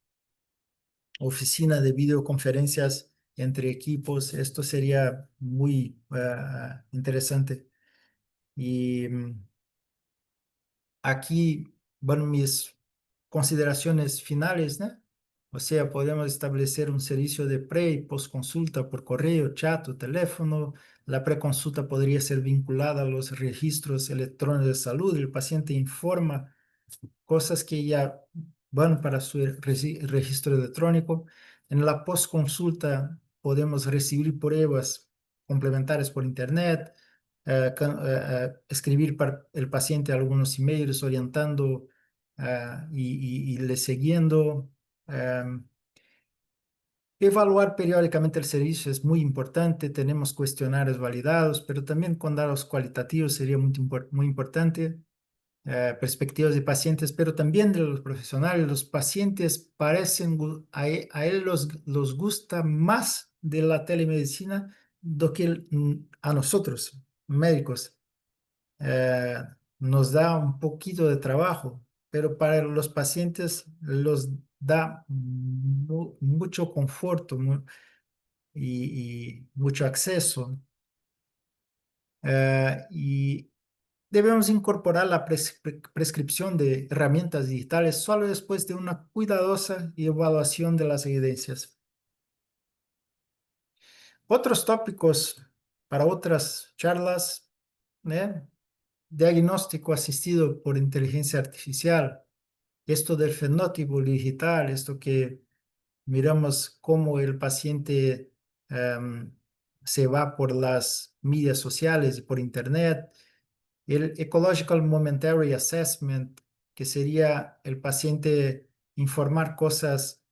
Speaker 2: oficina de videoconferencias entre equipos. Esto sería muy interesante. Y aquí van mis consideraciones finales, ¿no? O sea, podemos establecer un servicio de pre y post consulta por correo, chat o teléfono. La preconsulta podría ser vinculada a los registros electrónicos de salud. El paciente informa cosas que ya van para su registro electrónico. En la postconsulta podemos recibir pruebas complementarias por internet, escribir para el paciente algunos emails orientando y le siguiendo. em, Evaluar periódicamente el servicio es muy importante. Tenemos cuestionarios validados, pero también con datos cualitativos sería muy importante. Perspectivas de pacientes, pero también de los profesionales. Los pacientes parecen, a él los gusta más de la telemedicina do que a nosotros, médicos. Eh, Nos da un poquito de trabajo, pero para los pacientes los da mucho conforto y mucho acceso. Y debemos incorporar la prescripción de herramientas digitales solo después de una cuidadosa evaluación de las evidencias. Otros tópicos para otras charlas, ¿eh? Diagnóstico asistido por inteligencia artificial, esto del fenótipo digital, esto que miramos cómo el paciente em, se va por las medias sociales y por internet. El Ecological Momentary Assessment, que sería el paciente informar cosas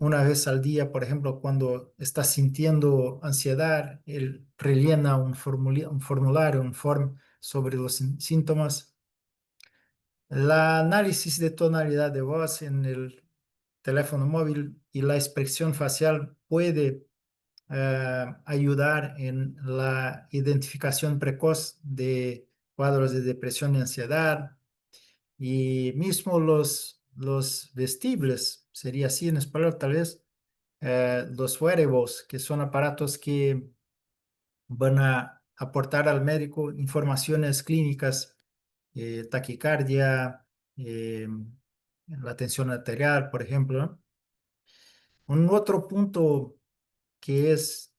Speaker 2: una vez al día, por ejemplo, cuando está sintiendo ansiedad, él rellena un formulario, un form sobre los síntomas. La análisis de tonalidad de voz en el teléfono móvil y la expresión facial puede ayudar en la identificación precoz de cuadros de depresión y ansiedad. Y mismo los vestibles, sería así en español tal vez, los wearables, que son aparatos que van a aportar al médico informaciones clínicas, taquicardia, la tensión arterial, por ejemplo, ¿no? Un otro punto que es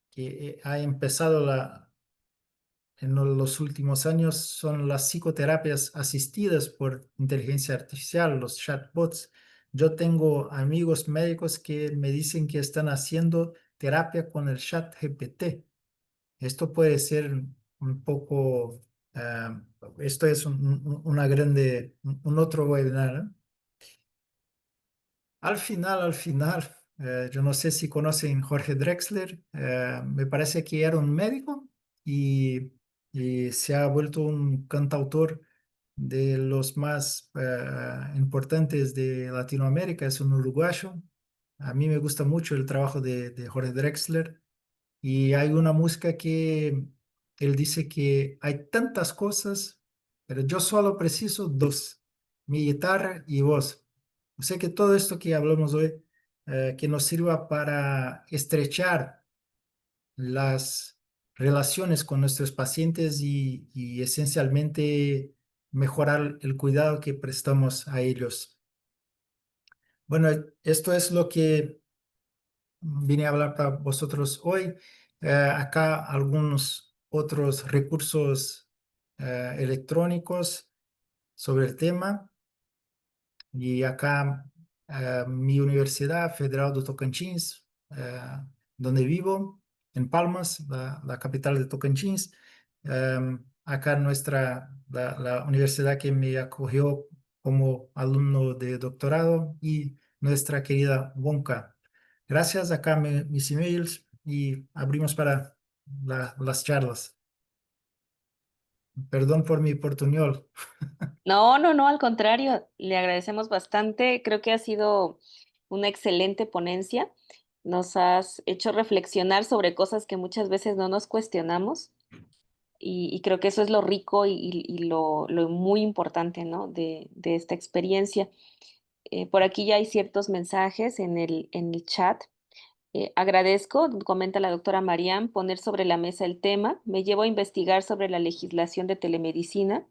Speaker 2: que ha empezado en los últimos años son las psicoterapias asistidas por inteligencia artificial, los chatbots. Yo tengo amigos médicos que me dicen que están haciendo terapia con el chat GPT. Esto puede ser un poco, ah, esto es una grande, un otro webinar, ¿eh? Al final, yo no sé si conocen Jorge Drexler, me parece que era un médico y, y se ha vuelto un cantautor de los más importantes de Latinoamérica, es un uruguayo. A mí me gusta mucho el trabajo de Jorge Drexler y hay una música que él dice que hay tantas cosas, pero yo solo preciso dos, mi guitarra y voz. Sé que todo esto que hablamos hoy, que nos sirva para estrechar las relaciones con nuestros pacientes y esencialmente mejorar el cuidado que prestamos a ellos. Bueno, esto es lo que vine a hablar para vosotros hoy. Acá algunos otros recursos electrónicos sobre el tema. Y acá mi Universidad Federal de Tocantins, donde vivo, en Palmas, la capital de Tocantins. Acá la universidad que me acogió como alumno de doctorado y nuestra querida Wonka. Gracias, acá mis emails y abrimos para las charlas. Perdón por mi portuñol.
Speaker 1: No, no, no, al contrario, le agradecemos bastante. Creo que ha sido una excelente ponencia. Nos has hecho reflexionar sobre cosas que muchas veces no nos cuestionamos y creo que eso es lo rico y lo muy importante, ¿no? de esta experiencia. Por aquí ya hay ciertos mensajes en el chat. Agradezco, comenta la doctora Mariam, poner sobre la mesa el tema. Me llevo a investigar sobre la legislación de telemedicina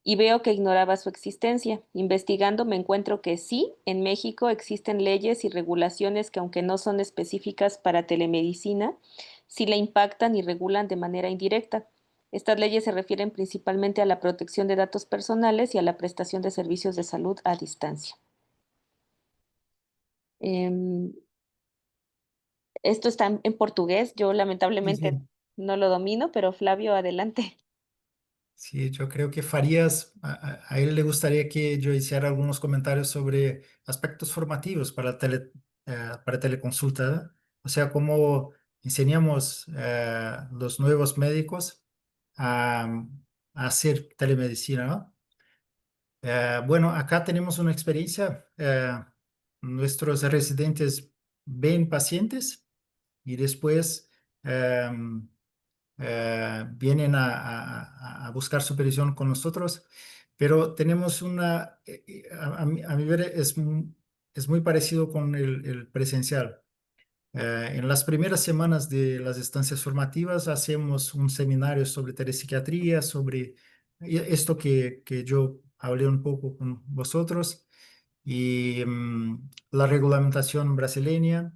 Speaker 1: y veo que ignoraba su existencia. Investigando me encuentro que sí, en México existen leyes y regulaciones que aunque no son específicas para telemedicina, sí la impactan y regulan de manera indirecta. Estas leyes se refieren principalmente a la protección de datos personales y a la prestación de servicios de salud a distancia. Em, Esto está en portugués, yo
Speaker 2: Sí,
Speaker 1: lamentablemente
Speaker 2: sí.
Speaker 1: no lo domino, pero Flavio, adelante.
Speaker 2: Sí, yo creo que Farías, a él le gustaría que yo hiciera algunos comentarios sobre aspectos formativos para la para teleconsulta, ¿verdad? O sea, cómo enseñamos los nuevos médicos a, a hacer telemedicina, ¿no? Bueno, acá tenemos una experiencia. Nuestros residentes ven pacientes y después em, vienen a buscar supervisión con nosotros, pero tenemos a mi ver, es muy parecido con el presencial. En las primeras semanas de las estancias formativas hacemos un seminario sobre telepsiquiatría, sobre esto que yo hablé un poco con vosotros, y la regulamentación brasileña.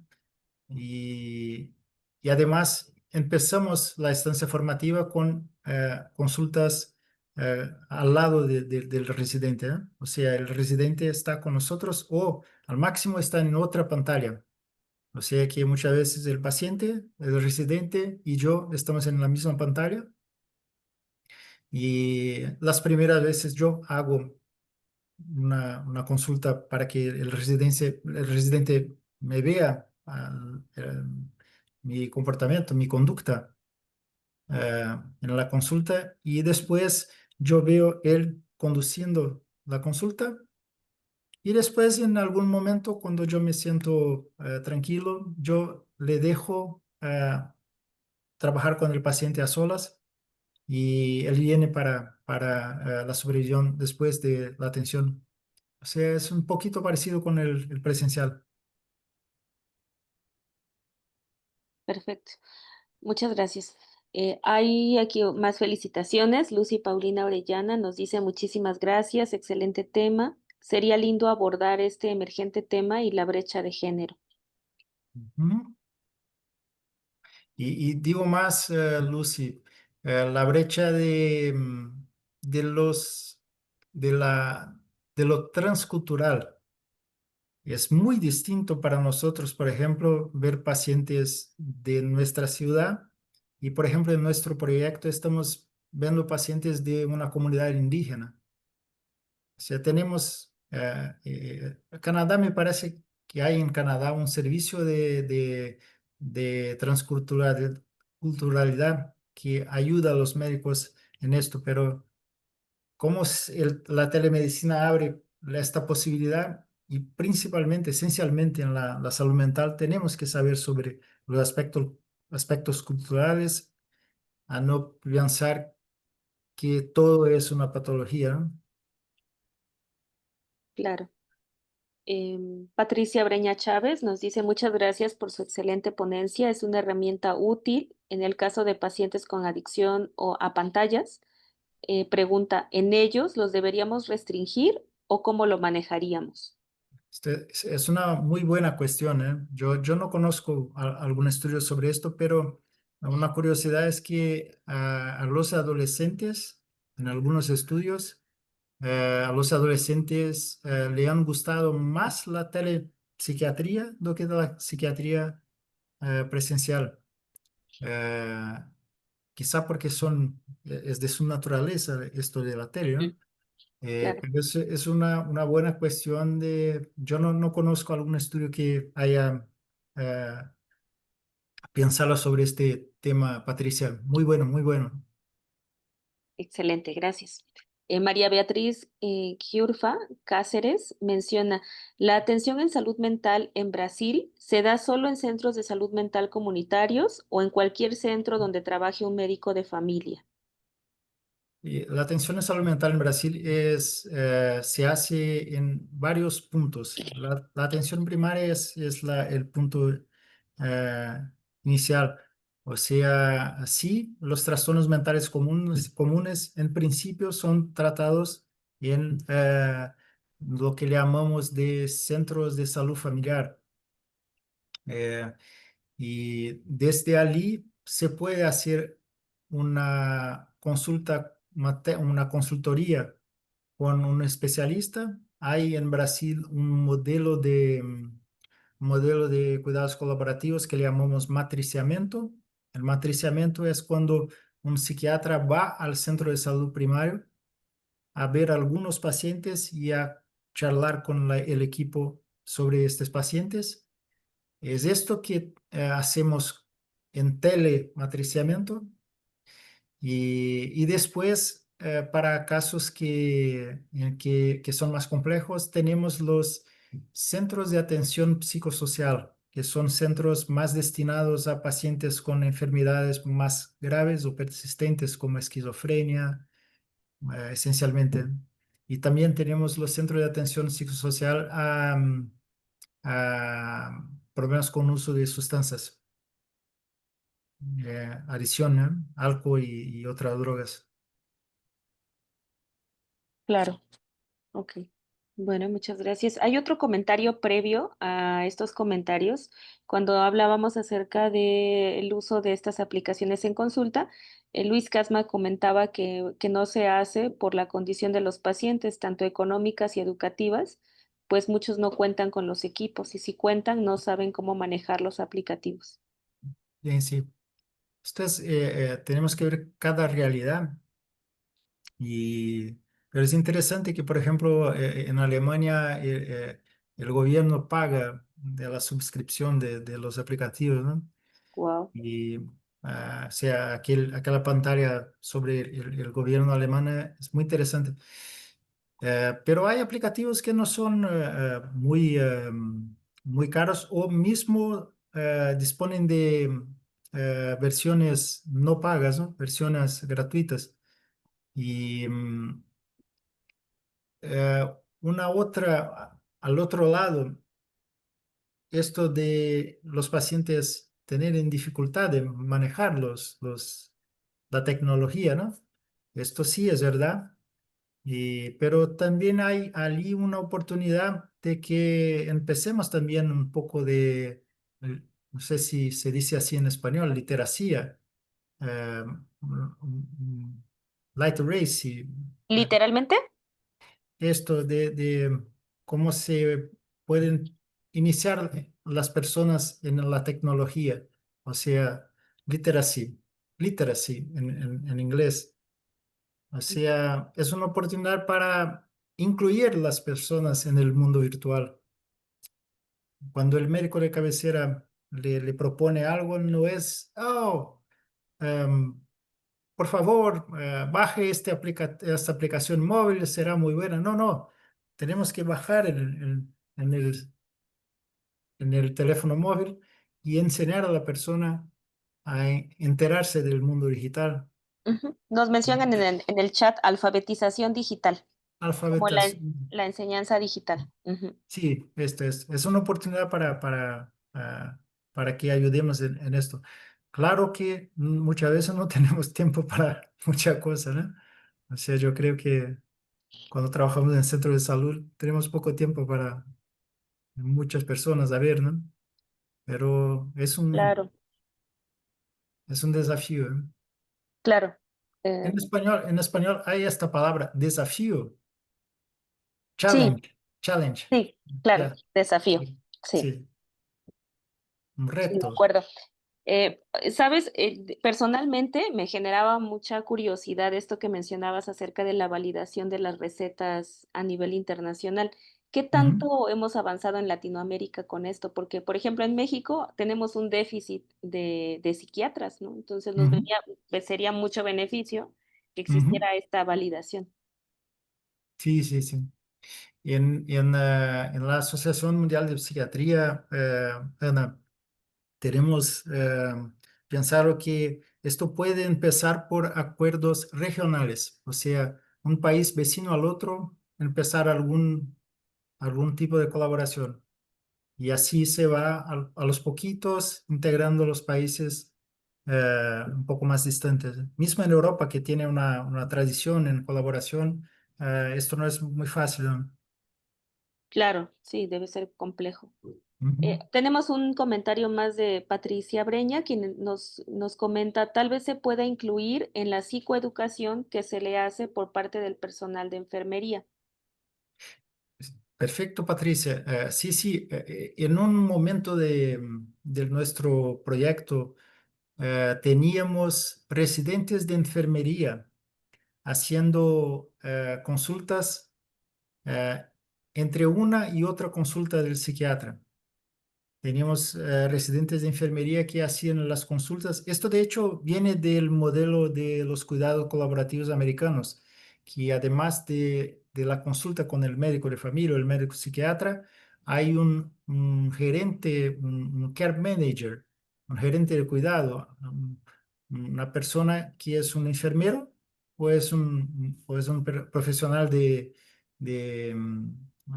Speaker 2: Y, y además empezamos la estancia formativa con consultas al lado del residente, ¿eh? O sea, el residente está con nosotros o al máximo está en otra pantalla. O sea que muchas veces el paciente, el residente y yo estamos en la misma pantalla, y las primeras veces yo hago una consulta para que el residente me vea mi comportamiento, mi conducta en la consulta, y después yo veo él conduciendo la consulta, y después en algún momento cuando yo me siento tranquilo, yo le dejo trabajar con el paciente a solas, y él viene para la supervisión después de la atención. O sea, es un poquito parecido con el presencial.
Speaker 1: Perfecto. Muchas gracias. Hay aquí más felicitaciones. Lucy Paulina Orellana nos dice muchísimas gracias, excelente tema. Sería lindo abordar este emergente tema y la brecha de género.
Speaker 2: Ujú. Y digo más, Lucy, la brecha de los, de la, de lo transcultural es muy distinto para nosotros, por ejemplo, ver pacientes de nuestra ciudad, y, por ejemplo, en nuestro proyecto estamos viendo pacientes de una comunidad indígena. O sea, tenemos, Canadá, me parece que hay en Canadá un servicio de transculturalidad que ayuda a los médicos en esto, pero cómo la telemedicina abre esta posibilidad, y principalmente, esencialmente en la salud mental, tenemos que saber sobre los aspectos culturales, a no pensar que todo es una patología, ¿no?
Speaker 1: Claro. Patricia Breña Chávez nos dice muchas gracias por su excelente ponencia. Es una herramienta útil en el caso de pacientes con adicción o a pantallas. Pregunta, ¿en ellos los deberíamos restringir o cómo lo manejaríamos?
Speaker 2: Es una muy buena cuestión, ¿eh? Yo no conozco algún estudio sobre esto, pero una curiosidad es que a los adolescentes, en algunos estudios, a los adolescentes le han gustado más la telepsiquiatría do que la psiquiatría presencial. Eh, Quizá porque es de su naturaleza esto de la tele,
Speaker 1: Mm,
Speaker 2: ¿no?
Speaker 1: claro,
Speaker 2: Pero es una buena cuestión yo no conozco algún estudio que haya eh, pensado sobre este tema, Patricia. Muy bueno, muy bueno.
Speaker 1: excelente, gracias. María Beatriz Giurfa Cáceres menciona, ¿la atención en salud mental en Brasil se da solo en centros de salud mental comunitarios o en cualquier centro donde trabaje un médico de familia?
Speaker 2: Y la atención en salud mental en Brasil se hace en varios puntos. La atención primaria es el punto eh, inicial. O sea, sí, los trastornos mentales comunes en principio son tratados en lo que llamamos de centros de salud familiar. Eh, y desde allí se puede hacer una consulta, una consultoría con un especialista. Hay en Brasil un modelo de cuidados colaborativos que le llamamos matriciamiento. El matriciamiento es cuando un psiquiatra va al centro de salud primario a ver algunos pacientes y a charlar con el equipo sobre estos pacientes, Es esto que hacemos en telematriciamiento y después, para casos que son más complejos, tenemos los centros de atención psicosocial, que son centros más destinados a pacientes con enfermedades más graves o persistentes como esquizofrenia, esencialmente. Y también tenemos los centros de atención psicosocial a problemas con uso de sustancias, adicción, ¿no? Alcohol y otras drogas.
Speaker 1: Claro. Ok. Bueno, muchas gracias. Hay otro comentario previo a estos comentarios. Cuando hablábamos acerca del uso de estas aplicaciones en consulta, Luis Casma comentaba que no se hace por la condición de los pacientes, tanto económicas y educativas, pues muchos no cuentan con los equipos y si cuentan no saben cómo manejar los aplicativos.
Speaker 2: Bien, sí. Tenemos que ver cada realidad. Y, pero es interesante que, por ejemplo, en Alemania el gobierno paga de la suscripción de los aplicativos, ¿no?
Speaker 1: Wow.
Speaker 2: Y o sea, aquella pantalla sobre el gobierno alemán es muy interesante. Pero hay aplicativos que no son muy caros o mismo disponen de versiones no pagas, ¿no? Versiones gratuitas. Y una otra, al otro lado, esto de los pacientes tener en dificultad de manejar la tecnología, ¿no? Esto sí es verdad. Pero también hay allí una oportunidad de que empecemos también un poco no sé si se dice así en español, literacia, eh, literacy,
Speaker 1: ¿Literalmente?
Speaker 2: esto de cómo se pueden iniciar las personas en la tecnología, o sea, literacy en inglés. O sea, es una oportunidad para incluir las personas en el mundo virtual. Cuando el médico de cabecera le propone algo, no es, oh, em, por favor, baje esta aplicación móvil, será muy buena. No, no, tenemos que bajar en el teléfono móvil y enseñar a la persona a enterarse del mundo digital.
Speaker 1: Ujú. Nos mencionan en el chat alfabetización digital, como
Speaker 2: Alfabetización.
Speaker 1: la enseñanza digital. Ujú.
Speaker 2: Sí, es una oportunidad para que ayudemos en esto. Claro que muchas veces no tenemos tiempo para muchas cosas, ¿no? O sea, yo creo que cuando trabajamos en el centro de salud tenemos poco tiempo para muchas personas a ver, ¿no? Pero
Speaker 1: Claro,
Speaker 2: es un desafío, ¿eh?
Speaker 1: claro. Eh,
Speaker 2: En español hay esta palabra, desafío,
Speaker 1: sí,
Speaker 2: challenge, challenge.
Speaker 1: sí, claro,
Speaker 2: Ya,
Speaker 1: desafío.
Speaker 2: sí,
Speaker 1: Sí,
Speaker 2: sí, un
Speaker 1: sí, de
Speaker 2: reto.
Speaker 1: acuerdo. Sabes, personalmente me generaba mucha curiosidad esto que mencionabas acerca de la validación de las recetas a nivel internacional. ¿Qué
Speaker 2: Ujú,
Speaker 1: tanto hemos avanzado en Latinoamérica con esto? Porque, por ejemplo, en México tenemos un déficit de psiquiatras, ¿no? Entonces
Speaker 2: ujú,
Speaker 1: sería mucho beneficio que
Speaker 2: ujú.
Speaker 1: existiera esta validación.
Speaker 2: Sí, sí, sí. En la Asociación Mundial de Psiquiatría, Ana, tenemos pensado que esto puede empezar por acuerdos regionales, o sea, un país vecino al otro, empezar algún tipo de colaboración. Y así se va a los poquitos integrando los países un poco más distantes. Mismo en Europa, que tiene una tradición en colaboración, esto no es muy fácil, ¿no?
Speaker 1: Claro, sí, debe ser complejo.
Speaker 2: Ujú.
Speaker 1: Tenemos un comentario más de Patricia Breña, quien nos comenta, tal vez se pueda incluir en la psicoeducación que se le hace por parte del personal de enfermería.
Speaker 2: Perfecto, Patricia. Sí, sí, en un momento de nuestro proyecto teníamos residentes de enfermería haciendo consultas eh, entre una y otra consulta del psiquiatra. Teníamos residentes de enfermería que hacían las consultas. Esto de hecho viene del modelo de los cuidados colaborativos americanos, que además de la consulta con el médico de familia o el médico psiquiatra, hay un gerente, un care manager, un gerente de cuidado, una persona que es un enfermero o es un profesional de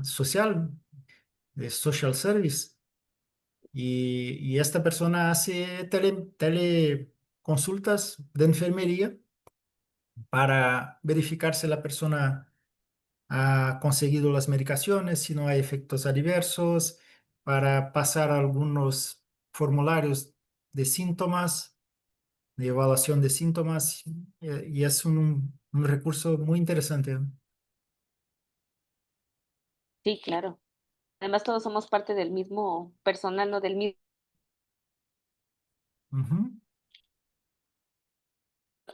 Speaker 2: social, de social service y esta persona hace teleconsultas de enfermería para verificar si la persona ha conseguido las medicaciones, si no hay efectos adversos, para pasar algunos formularios de síntomas, de evaluación de síntomas, y es un recurso muy interesante.
Speaker 1: Sí, claro. Además, todos somos parte del mismo personal, ¿no? Del mismo.
Speaker 2: Ujú.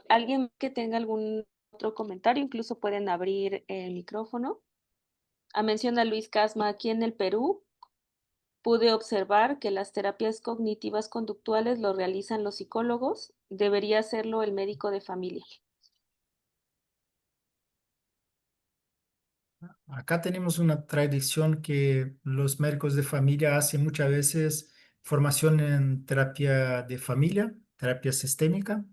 Speaker 1: Alguien que tenga algún otro comentario, incluso pueden abrir el micrófono. Menciona Luis Casma, aquí en el Perú pude observar que las terapias cognitivas conductuales lo realizan los psicólogos, debería hacerlo el médico de familia.
Speaker 2: Acá tenemos una tradición que los médicos de familia hacen muchas veces formación en terapia de familia, terapia sistémica,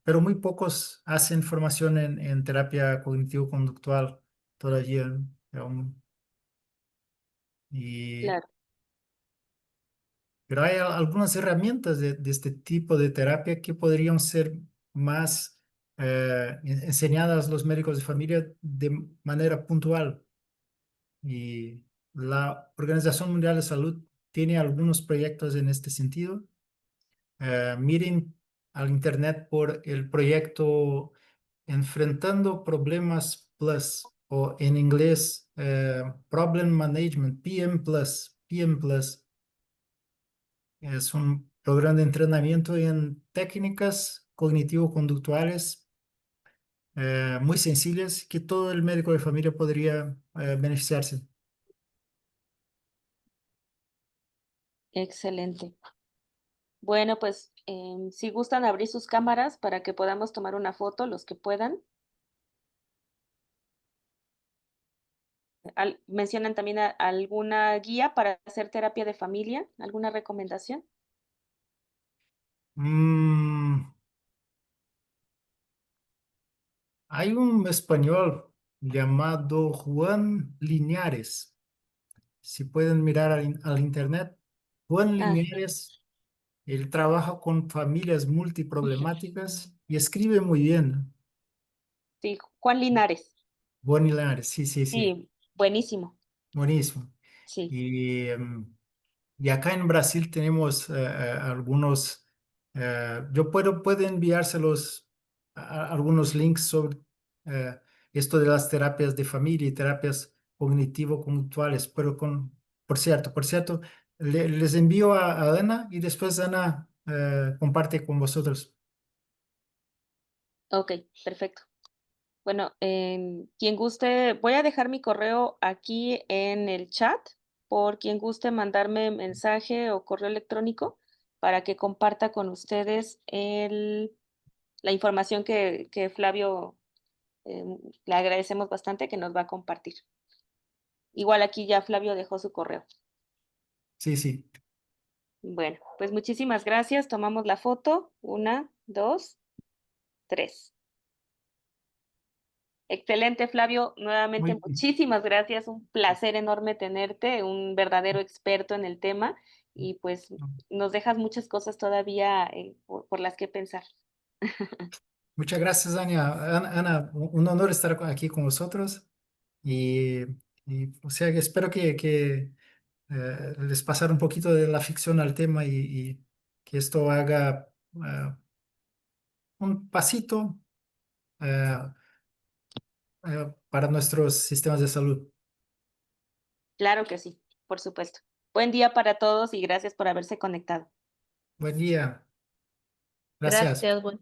Speaker 2: pero muy pocos hacen formación en terapia cognitivo-conductual todavía. aún. Y,
Speaker 1: Claro,
Speaker 2: pero hay algunas herramientas de este tipo de terapia que podrían ser más enseñadas a los médicos de familia de manera puntual. Y la Organización Mundial de Salud tiene algunos proyectos en este sentido. Miren al internet por el proyecto Enfrentando Problemas Plus o en inglés Problem Management, PM Plus. PM Plus es un programa de entrenamiento en técnicas cognitivo-conductuales muy sencillas que todo el médico de familia podría beneficiarse.
Speaker 1: excelente. Bueno, pues si gustan abrir sus cámaras para que podamos tomar una foto, los que puedan. ¿Mencionan también alguna guía para hacer terapia de familia? ¿Alguna recomendación?
Speaker 2: Mm, Hay un español llamado Juan Liñares. Si pueden mirar al internet, Juan
Speaker 1: Ah, sí,
Speaker 2: Liñares, él trabaja con familias multiproblemáticas y escribe muy bien.
Speaker 1: sí, Juan Linares.
Speaker 2: Juan Liñares, sí, sí, sí,
Speaker 1: Sí, buenísimo.
Speaker 2: buenísimo.
Speaker 1: Sí,
Speaker 2: Y, y acá en Brasil tenemos algunos, puedo enviárselos algunos links sobre esto de las terapias de familia y terapias cognitivo-conductuales, pero por cierto, les envío a Ana y después Ana comparte con vosotros.
Speaker 1: ok, perfecto. Bueno, quien guste, voy a dejar mi correo aquí en el chat por quien guste mandarme mensaje o correo electrónico para que comparta con ustedes la información que Flavio, le agradecemos bastante que nos va a compartir. Igual aquí ya Flavio dejó su correo.
Speaker 2: Sí, sí,
Speaker 1: Bueno, pues muchísimas gracias. Tomamos la foto. Una, dos, tres. Excelente, Flavio. Nuevamente,
Speaker 2: muy bien.
Speaker 1: muchísimas gracias. Un placer enorme tenerte, un verdadero experto en el tema y pues nos dejas muchas cosas todavía por las que pensar.
Speaker 2: Muchas gracias, Ana. Ana, un honor estar aquí con vosotros y, o sea, que espero que les pasar un poquito de la ficción al tema y que esto haga un pasito eh, para nuestros sistemas de salud.
Speaker 1: Claro que sí, por supuesto. Buen día para todos y gracias por haberse conectado.
Speaker 2: Buen día. Gracias.
Speaker 1: Gracias, buen